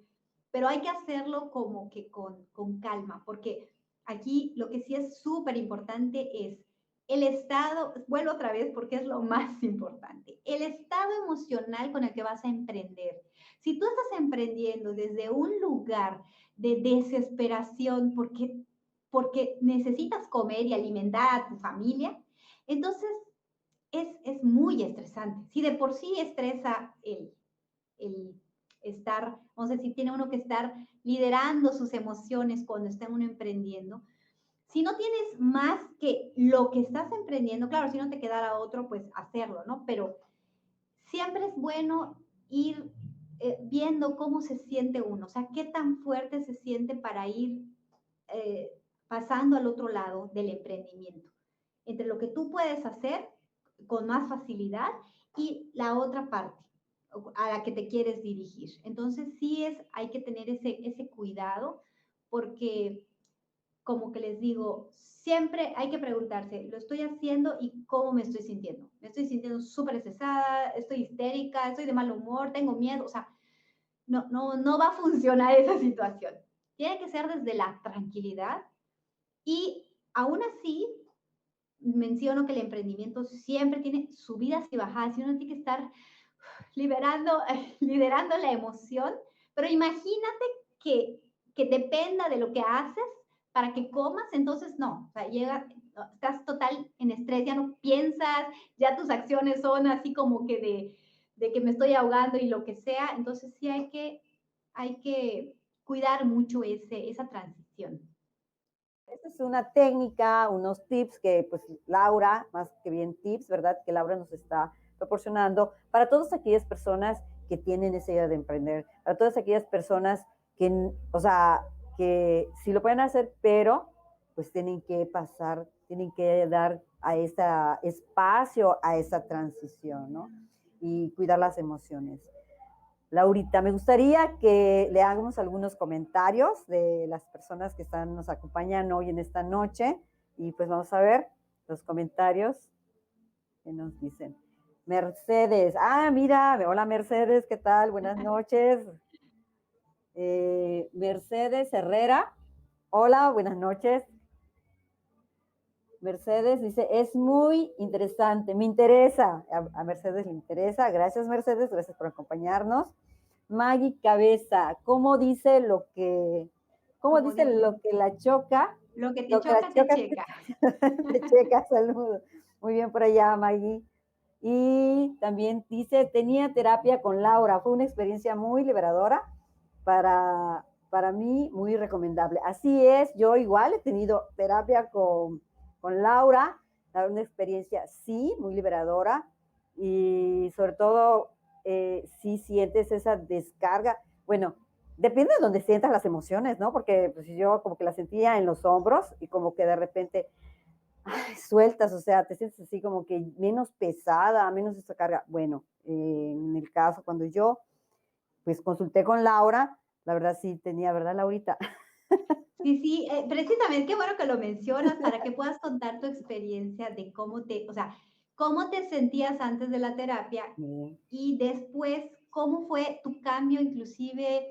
Pero hay que hacerlo como que con calma, porque aquí lo que sí es súper importante es el estado, vuelvo otra vez porque es lo más importante, el estado emocional con el que vas a emprender. Si tú estás emprendiendo desde un lugar de desesperación porque necesitas comer y alimentar a tu familia, entonces es muy estresante. Si de por sí estresa el estar, vamos a decir, tiene uno que estar liderando sus emociones cuando está uno emprendiendo. Si no tienes más que lo que estás emprendiendo, claro, si no te quedara otro, pues hacerlo, ¿no? Pero siempre es bueno ir viendo cómo se siente uno, o sea, qué tan fuerte se siente para ir eh, pasando al otro lado del emprendimiento, entre lo que tú puedes hacer con más facilidad y la otra parte a la que te quieres dirigir. Entonces sí hay que tener ese cuidado porque, como que les digo, siempre hay que preguntarse, ¿lo estoy haciendo y cómo me estoy sintiendo? ¿Me estoy sintiendo súper estresada? ¿Estoy histérica? ¿Estoy de mal humor? ¿Tengo miedo? O sea, no va a funcionar esa situación. Tiene que ser desde la tranquilidad y aún así menciono que el emprendimiento siempre tiene subidas y bajadas y uno tiene que estar liderando la emoción, pero imagínate que, que dependa de lo que haces para que comas, entonces no, o sea, estás total en estrés, ya no piensas, ya tus acciones son así como que de que me estoy ahogando y lo que sea, entonces sí hay que cuidar mucho esa transición. Esta es una técnica, unos tips que pues Laura, más que bien tips, ¿verdad? Que Laura nos está proporcionando para todas aquellas personas que tienen esa idea de emprender, para todas aquellas personas que, o sea, que sí lo pueden hacer, pero pues tienen que pasar, tienen que dar a ese espacio, a esa transición, ¿no? Y cuidar las emociones. Laurita, me gustaría que le hagamos algunos comentarios de las personas que nos acompañan hoy en esta noche y pues vamos a ver los comentarios que nos dicen. Mercedes, mira, hola Mercedes, ¿qué tal? Buenas noches. Mercedes Herrera, hola, buenas noches. Mercedes dice, es muy interesante, me interesa, a Mercedes le interesa, gracias Mercedes, gracias por acompañarnos. Maggie Cabeza, ¿cómo Como dice dice, lo que la choca? lo que te Lo que la choca, te choca checa. te checa, saludos. Muy bien por allá, Maggie. Y también dice, tenía terapia con Laura, fue una experiencia muy liberadora para mí, muy recomendable. Así es, yo igual he tenido terapia con Laura, una experiencia, sí, muy liberadora y sobre todo si sientes esa descarga, bueno, depende de donde sientas las emociones, ¿no? Porque pues, yo como que las sentía en los hombros y como que de repente sueltas, o sea, te sientes así como que menos pesada, menos esa carga. Bueno, en el caso cuando yo pues consulté con Laura, la verdad sí tenía, ¿verdad, Laurita? Sí, sí, precisamente, qué bueno que lo mencionas para que puedas contar tu experiencia de o sea, cómo te sentías antes de la terapia Sí. y después cómo fue tu cambio inclusive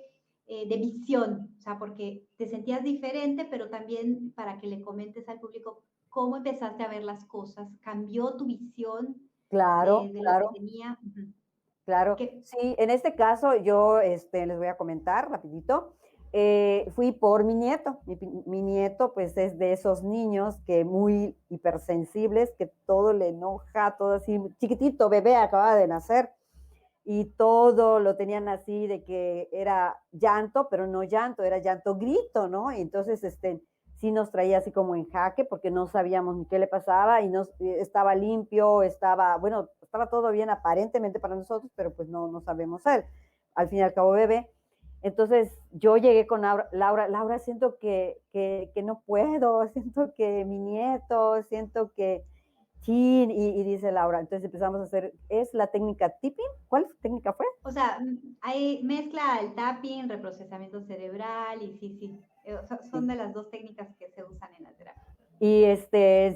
de visión, o sea, porque te sentías diferente, pero también para que le comentes al público cómo empezaste a ver las cosas, cambió tu visión Claro, de lo que claro. tenía. Ujú. Claro, Que, sí, en este caso yo les voy a comentar rapidito. Fui por mi nieto. Mi nieto pues es de esos niños que muy hipersensibles, que todo le enoja, todo así, chiquitito, bebé, acaba de nacer y todo lo tenían así de que era llanto, pero no llanto, era llanto grito, ¿no? Y entonces sí nos traía así como en jaque porque no sabíamos ni qué le pasaba y no estaba limpio, bueno, estaba todo bien aparentemente para nosotros, pero pues no sabemos él. Al fin y al cabo bebé. Entonces yo llegué con Laura, siento que no puedo, siento que mi nieto, siento que sí, y dice Laura, entonces empezamos a hacer, ¿es la técnica tipping? ¿Cuál técnica fue? o sea, hay mezcla el tapping, reprocesamiento cerebral y sí, sí, son Sí. de las dos técnicas que se usan en la terapia. Y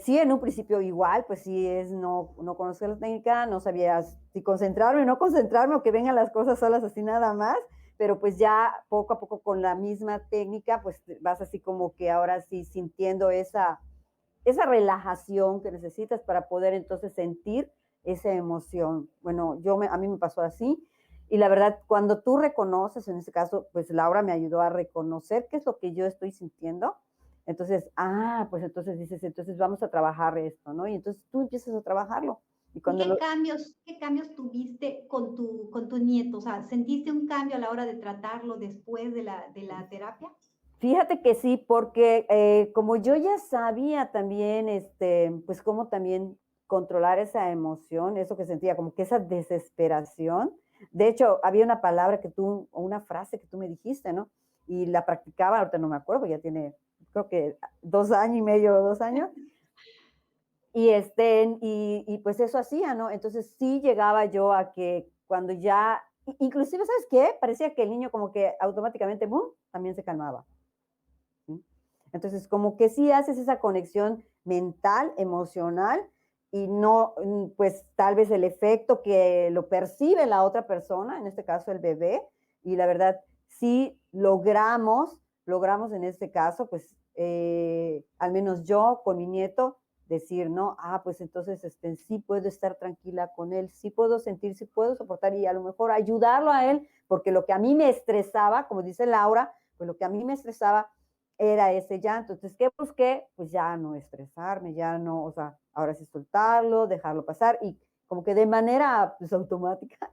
sí, en un principio igual, pues sí, no conocía la técnica, no sabía si concentrarme o no concentrarme o que vengan las cosas solas así nada más. pero pues ya poco a poco con la misma técnica, pues vas así como que ahora sí sintiendo esa relajación que necesitas para poder entonces sentir esa emoción. Bueno, a mí me pasó así y la verdad, cuando tú reconoces, en este caso, pues Laura me ayudó a reconocer qué es lo que yo estoy sintiendo. Entonces, pues entonces dices, entonces vamos a trabajar esto, ¿no? Y entonces tú empiezas a trabajarlo. Y ¿Y cuando lo, qué cambios tuviste con tu nieto? O sea, ¿sentiste un cambio a la hora de tratarlo después de la terapia? Fíjate que sí, porque como yo ya sabía también, pues cómo también controlar esa emoción, eso que sentía, como que esa desesperación. De hecho, había una palabra o una frase que tú me dijiste, ¿no? Y la practicaba, ahorita no me acuerdo, ya tiene, creo que 2 años y medio, 2 años. Y pues eso hacía, ¿no? Entonces sí llegaba yo a que cuando ya, inclusive, ¿sabes qué? Parecía que el niño como que automáticamente, ¡boom!, también se calmaba. ¿Sí? Entonces, como que sí haces esa conexión mental, emocional, y no, pues tal vez el efecto que lo percibe la otra persona, en este caso el bebé, y la verdad, sí logramos en este caso, pues al menos yo con mi nieto, decir, no, pues entonces sí puedo estar tranquila con él, sí puedo sentir, sí puedo soportar y a lo mejor ayudarlo a él, porque lo que a mí me estresaba, como dice Laura, pues lo que a mí me estresaba era ese llanto. Entonces, ¿qué busqué? Pues ya no estresarme, ya no, o sea, ahora sí soltarlo, dejarlo pasar y como que de manera pues automática,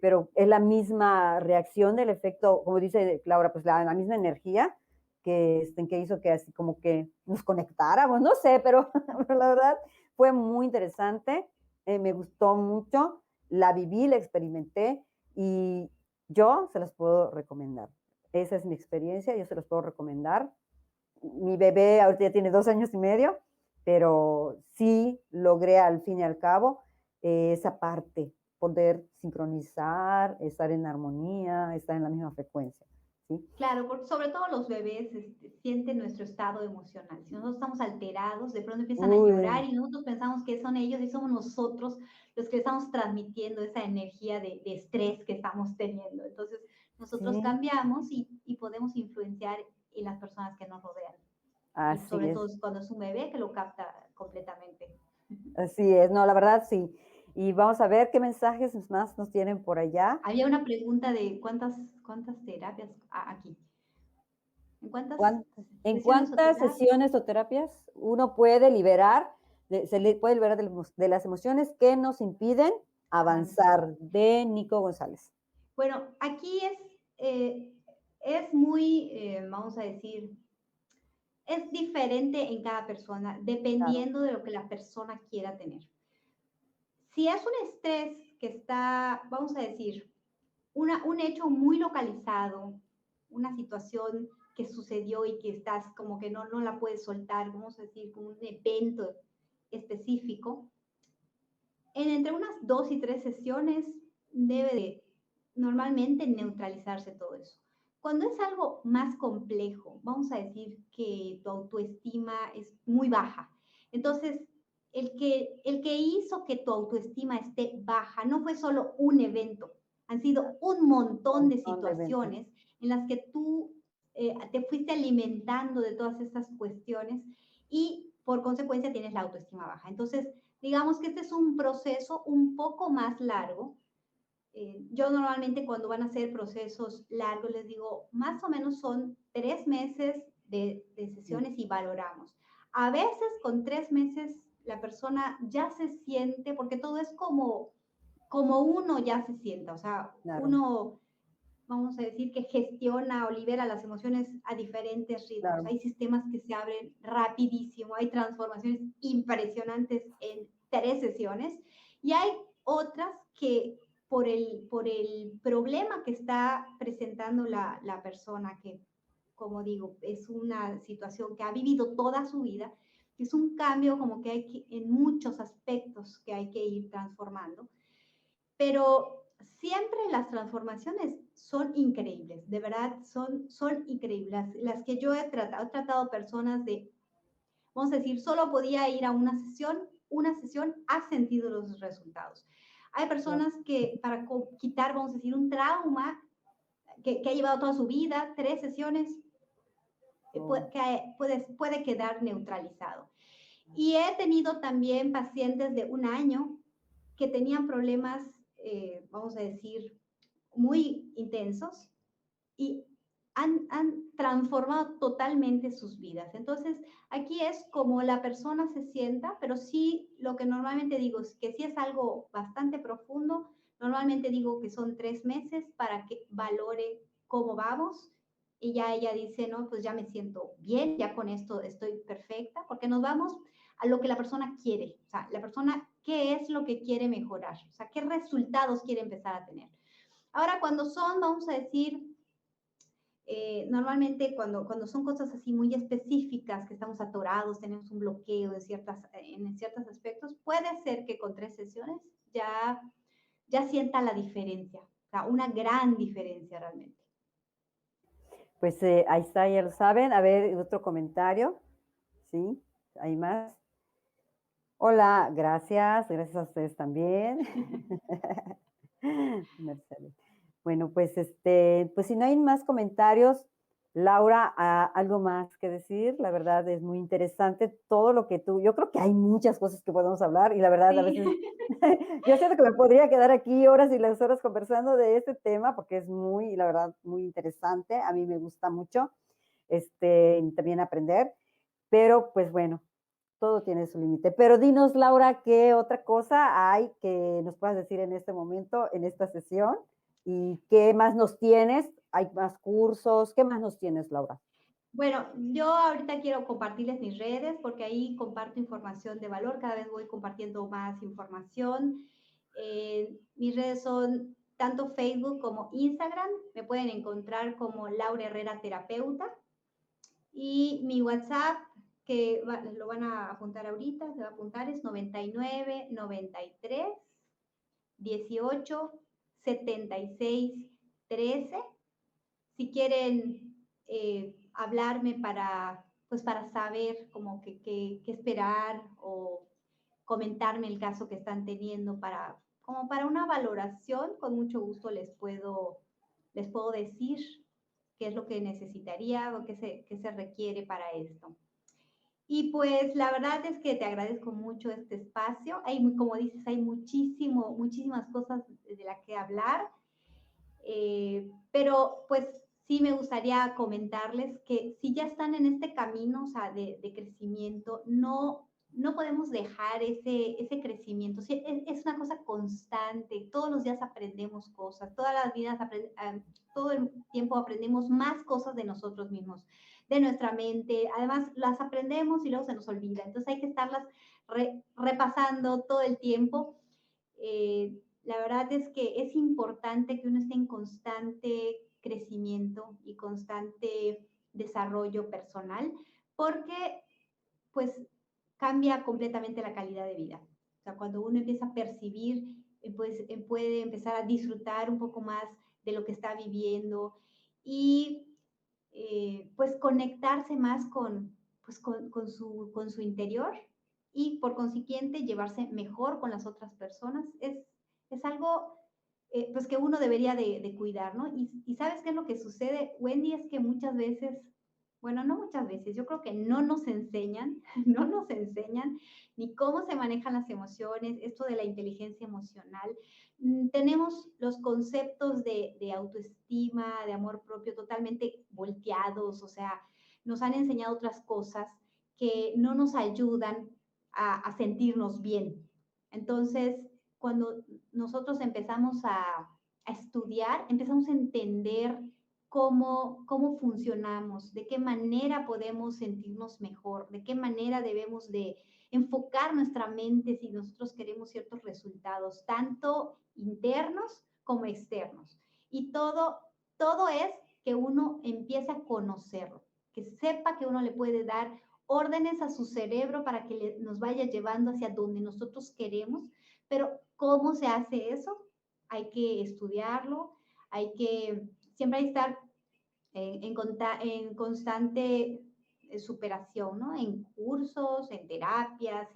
pero es la misma reacción del efecto, como dice Laura, pues la misma energía que hizo que así como que nos conectáramos, no sé, pero, pero la verdad fue muy interesante, me gustó mucho, la viví, la experimenté y yo se las puedo recomendar. Esa es mi experiencia, yo se los puedo recomendar. Mi bebé ahorita ya tiene 2 años y medio, pero sí logré al fin y al cabo esa parte, poder sincronizar, estar en armonía, estar en la misma frecuencia. ¿Sí? Claro, porque sobre todo los bebés sienten nuestro estado emocional. Si nosotros estamos alterados, de pronto empiezan a Uy, llorar y nosotros pensamos que son ellos y somos nosotros los que estamos transmitiendo esa energía de estrés que estamos teniendo. Entonces, nosotros sí, cambiamos y podemos influenciar en las personas que nos rodean. Y así sobre es, todo cuando es un bebé que lo capta completamente. así es. No, la verdad sí. Y vamos a ver qué mensajes más nos tienen por allá. Había una pregunta de cuántas terapias aquí. ¿En cuántas ¿En sesiones o cuántas terapias? sesiones o terapias uno puede liberar, se le puede liberar de las emociones que nos impiden Avanzar. avanzar? De Nico González. Bueno, aquí es muy, vamos a decir, es diferente en cada persona, Claro, dependiendo de lo que la persona quiera tener. Si es un estrés que está, vamos a decir, un hecho muy localizado, una situación que sucedió y que estás como que no la puedes soltar, vamos a decir, como un evento específico, entre unas 2 y 3 sesiones debe de normalmente neutralizarse todo eso. Cuando es algo más complejo, vamos a decir que tu autoestima es muy baja. Entonces, el que hizo que tu autoestima esté baja no fue solo un evento, han sido un un montón de montón de eventos. situaciones en las que tú te fuiste alimentando de todas estas cuestiones y por consecuencia tienes la autoestima baja. Entonces, digamos que este es un proceso un poco más largo. Yo normalmente cuando van a ser procesos largos les digo, más o menos son 3 meses de Sí, sesiones y valoramos. A veces con 3 meses la persona ya se siente, porque todo es como uno ya se sienta, o sea, claro, uno vamos a decir, que gestiona o libera las emociones a diferentes ritmos. claro. Hay sistemas que se abren rapidísimo, hay transformaciones impresionantes en 3 sesiones y hay otras que por el problema que está presentando la persona, que como digo, es una situación que ha vivido toda su vida, es un cambio como que hay que, en muchos aspectos que hay que ir transformando, pero siempre las transformaciones son increíbles, de verdad, son increíbles. Las que yo he tratado personas de, vamos a decir, solo podía ir a una sesión ha sentido los resultados. Hay Claro. personas que para quitar, vamos a decir, un trauma, que ha llevado toda su vida, 3 sesiones, puede quedar neutralizado. Y he tenido también pacientes de 1 año que tenían problemas, vamos a decir, muy intensos y han transformado totalmente sus vidas. Entonces, aquí es como la persona se sienta, pero sí lo que normalmente digo es que si es algo bastante profundo, normalmente digo que son 3 meses para que valore cómo vamos y ya ella dice, no, pues ya me siento bien, ya con esto estoy perfecta, porque nos vamos a lo que la persona quiere, o sea, la persona, ¿qué es lo que quiere mejorar? O sea, ¿qué resultados quiere empezar a tener? Ahora, cuando son, vamos a decir, normalmente cuando son cosas así muy específicas, que estamos atorados, tenemos un bloqueo en ciertos aspectos, puede ser que con 3 sesiones ya sienta la diferencia, o sea, una gran diferencia realmente. Pues ahí está, ya lo saben. A ver, otro comentario. Sí, hay más. Hola, gracias a ustedes también. Mercedes. Bueno, pues pues si no hay más comentarios, Laura, algo más que decir. La verdad es muy interesante todo lo que yo creo que hay muchas cosas que podemos hablar y la verdad a Sí. veces yo siento que me podría quedar aquí horas y las horas conversando de este tema porque es muy, la verdad, muy interesante. A mí me gusta mucho, también aprender, pero pues bueno, todo tiene su límite. Pero dinos, Laura, ¿qué otra cosa hay que nos puedas decir en este momento, en esta sesión? ¿Y qué más nos tienes? ¿Hay más cursos? ¿Qué más nos tienes, Laura? Bueno, yo ahorita quiero compartirles mis redes porque ahí comparto información de valor, cada vez voy compartiendo más información. Mis redes son tanto Facebook como Instagram, me pueden encontrar como Laura Herrera Terapeuta y mi WhatsApp, lo van a apuntar ahorita, se va a apuntar, es 99 93 18 76 13. Si quieren hablarme pues para saber como qué esperar o comentarme el caso que están teniendo como para una valoración, con mucho gusto les puedo decir qué es lo que necesitaría o qué se requiere para esto. Y pues la verdad es que te agradezco mucho este espacio. Como dices, hay muchísimas cosas de las que hablar. Pero pues sí me gustaría comentarles que si ya están en este camino, o sea, de crecimiento, no podemos dejar ese crecimiento. Sí, es una cosa constante. Todos los días aprendemos cosas, todas las vidas, todo el tiempo aprendemos más cosas de nosotros mismos, de nuestra mente. Además, las aprendemos y luego se nos olvida. Entonces hay que estarlas repasando todo el tiempo. La verdad es que es importante que uno esté en constante crecimiento y constante desarrollo personal, porque pues cambia completamente la calidad de vida. O sea, cuando uno empieza a percibir, pues puede empezar a disfrutar un poco más de lo que está viviendo y pues conectarse más con su interior y por consiguiente llevarse mejor con las otras personas. Es algo pues que uno debería de cuidar, ¿no? Y ¿sabes qué es lo que sucede, Wendy? Es que muchas veces, bueno, no muchas veces, yo creo que no nos enseñan, no nos enseñan ni cómo se manejan las emociones, esto de la inteligencia emocional. Tenemos los conceptos de autoestima, de amor propio totalmente volteados, o sea, nos han enseñado otras cosas que no nos ayudan a sentirnos bien. Entonces, cuando nosotros empezamos a estudiar, empezamos a entender cómo funcionamos, de qué manera podemos sentirnos mejor, de qué manera debemos de enfocar nuestra mente si nosotros queremos ciertos resultados, tanto internos como externos. Y todo es que uno empiece a conocerlo, que sepa que uno le puede dar órdenes a su cerebro para que nos vaya llevando hacia donde nosotros queremos, pero ¿cómo se hace eso? Hay que estudiarlo, siempre hay que estar en constante superación, ¿no? En cursos, en terapias,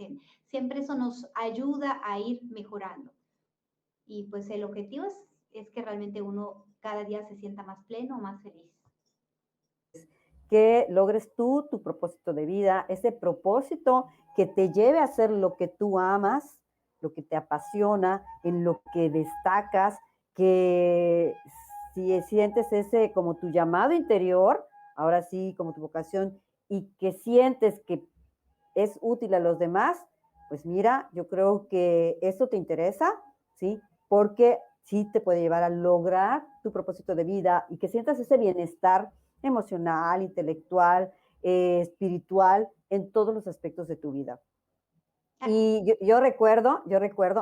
siempre eso nos ayuda a ir mejorando. Y pues el objetivo es que realmente uno cada día se sienta más pleno, más feliz. Que logres tú tu propósito de vida, ese propósito que te lleve a hacer lo que tú amas, lo que te apasiona, en lo que destacas, que si sientes ese como tu llamado interior, ahora sí, como tu vocación, y que sientes que es útil a los demás, pues mira, yo creo que esto te interesa, ¿sí? Porque sí te puede llevar a lograr tu propósito de vida y que sientas ese bienestar emocional, intelectual, espiritual, en todos los aspectos de tu vida. Ah, Y yo recuerdo,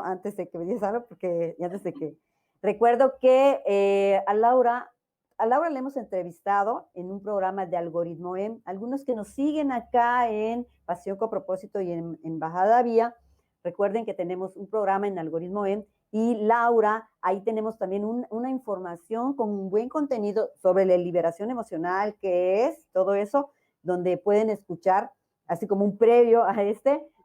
antes de que me digas algo, porque y antes de que, recuerdo que a Laura le hemos entrevistado en un programa de Algoritmo M. Algunos que nos siguen acá en Pasión con Propósito y en Bajada Vía, recuerden que tenemos un programa en Algoritmo M y Laura, ahí tenemos también una información con un buen contenido sobre la liberación emocional, que es todo eso, donde pueden escuchar, así como un previo a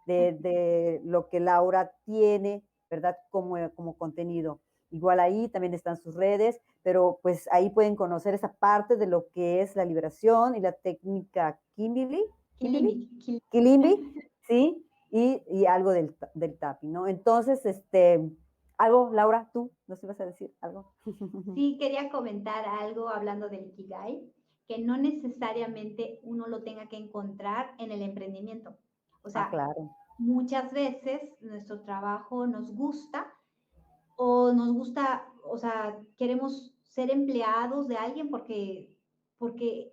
de lo que Laura tiene, ¿verdad? Como contenido. Igual ahí también están sus redes, pero pues ahí pueden conocer esa parte de lo que es la liberación y la técnica Kimberly, Kilimbi, Kil- Kilimbi, ¿sí? Y algo del tapping, ¿no? Entonces, algo, Laura, tú, ¿no se vas a decir algo? Sí, quería comentar algo hablando del Ikigai, que no necesariamente uno lo tenga que encontrar en el emprendimiento. O Ah, sea, claro. muchas veces nuestro trabajo nos gusta o nos gusta, o sea, queremos ser empleados de alguien porque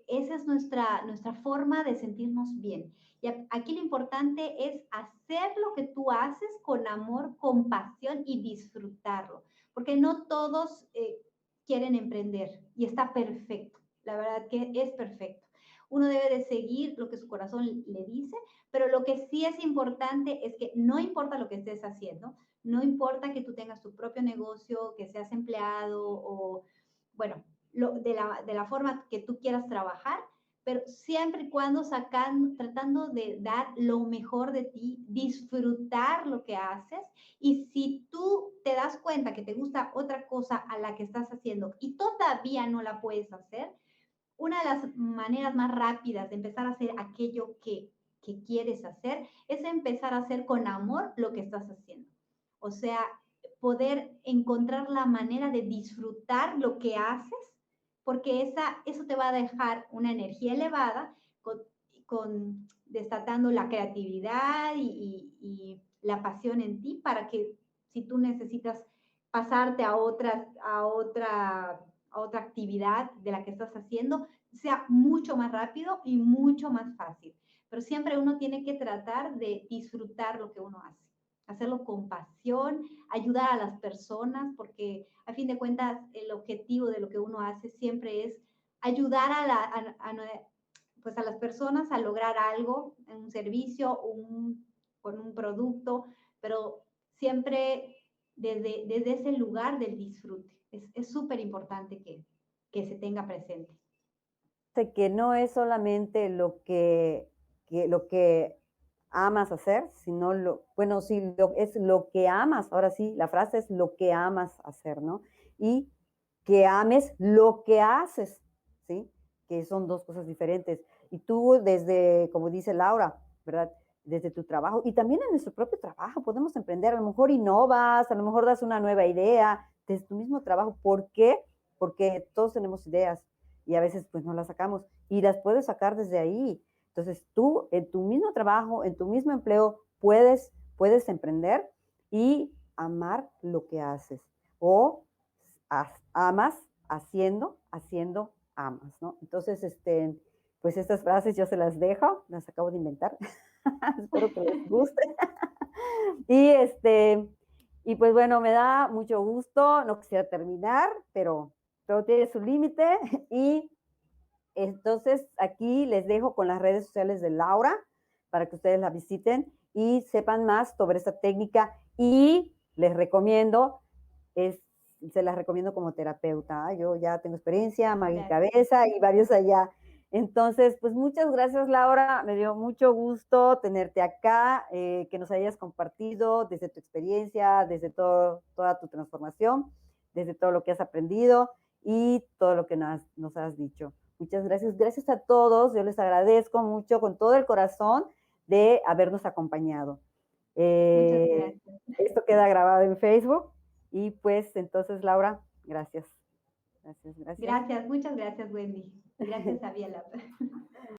esa es nuestra forma de sentirnos bien. Y aquí lo importante es hacer lo que tú haces con amor, con pasión y disfrutarlo, porque no todos quieren emprender y está perfecto. La verdad que es perfecto. Uno debe de seguir lo que su corazón le dice, pero lo que sí es importante es que no importa lo que estés haciendo, no importa que tú tengas tu propio negocio, que seas empleado o, bueno, de la forma que tú quieras trabajar, pero siempre y cuando tratando de dar lo mejor de ti, disfrutar lo que haces. Y si tú te das cuenta que te gusta otra cosa a la que estás haciendo y todavía no la puedes hacer, una de las maneras más rápidas de empezar a hacer aquello que quieres hacer es empezar a hacer con amor lo que estás haciendo. O sea, poder encontrar la manera de disfrutar lo que haces, porque eso te va a dejar una energía elevada desatando la creatividad y la pasión en ti para que si tú necesitas pasarte a otra actividad de la que estás haciendo, sea mucho más rápido y mucho más fácil. Pero siempre uno tiene que tratar de disfrutar lo que uno hace, hacerlo con pasión, ayudar a las personas, porque a fin de cuentas el objetivo de lo que uno hace siempre es ayudar pues a las personas a lograr algo, un servicio, con un producto, pero siempre desde ese lugar del disfrute. Es súper importante que se tenga presente. Que no es solamente lo que amas hacer, sino bueno, sí, es lo que amas, ahora sí, la frase es lo que amas hacer, ¿no? Y que ames lo que haces, ¿sí? Que son dos cosas diferentes. Y tú desde, como dice Laura, ¿verdad? Desde tu trabajo y también en nuestro propio trabajo podemos emprender, a lo mejor innovas, a lo mejor das una nueva idea desde tu mismo trabajo. ¿Por qué? Porque todos tenemos ideas y a veces pues no las sacamos y las puedes sacar desde ahí. Entonces tú en tu mismo trabajo, en tu mismo empleo, puedes emprender y amar lo que haces o amas haciendo, amas, ¿no? Entonces, pues estas frases yo se las dejo, las acabo de inventar. Espero que les guste. y y pues bueno, me da mucho gusto, no quisiera terminar, pero todo tiene su límite y entonces aquí les dejo con las redes sociales de Laura para que ustedes la visiten y sepan más sobre esta técnica y les recomiendo, es, se las recomiendo como terapeuta. Yo ya tengo experiencia, Maggie Gracias. Cabeza y varios allá. Entonces, pues muchas gracias, Laura. Me dio mucho gusto tenerte acá, que nos hayas compartido desde tu experiencia, desde toda tu transformación, desde todo lo que has aprendido. y todo lo que nos has dicho. Muchas gracias. Gracias a todos. Yo les agradezco mucho con todo el corazón de habernos acompañado. Muchas gracias. Esto queda grabado en Facebook y pues entonces, Laura, gracias. Gracias, gracias. Gracias, muchas gracias, Wendy. Y gracias a Biela.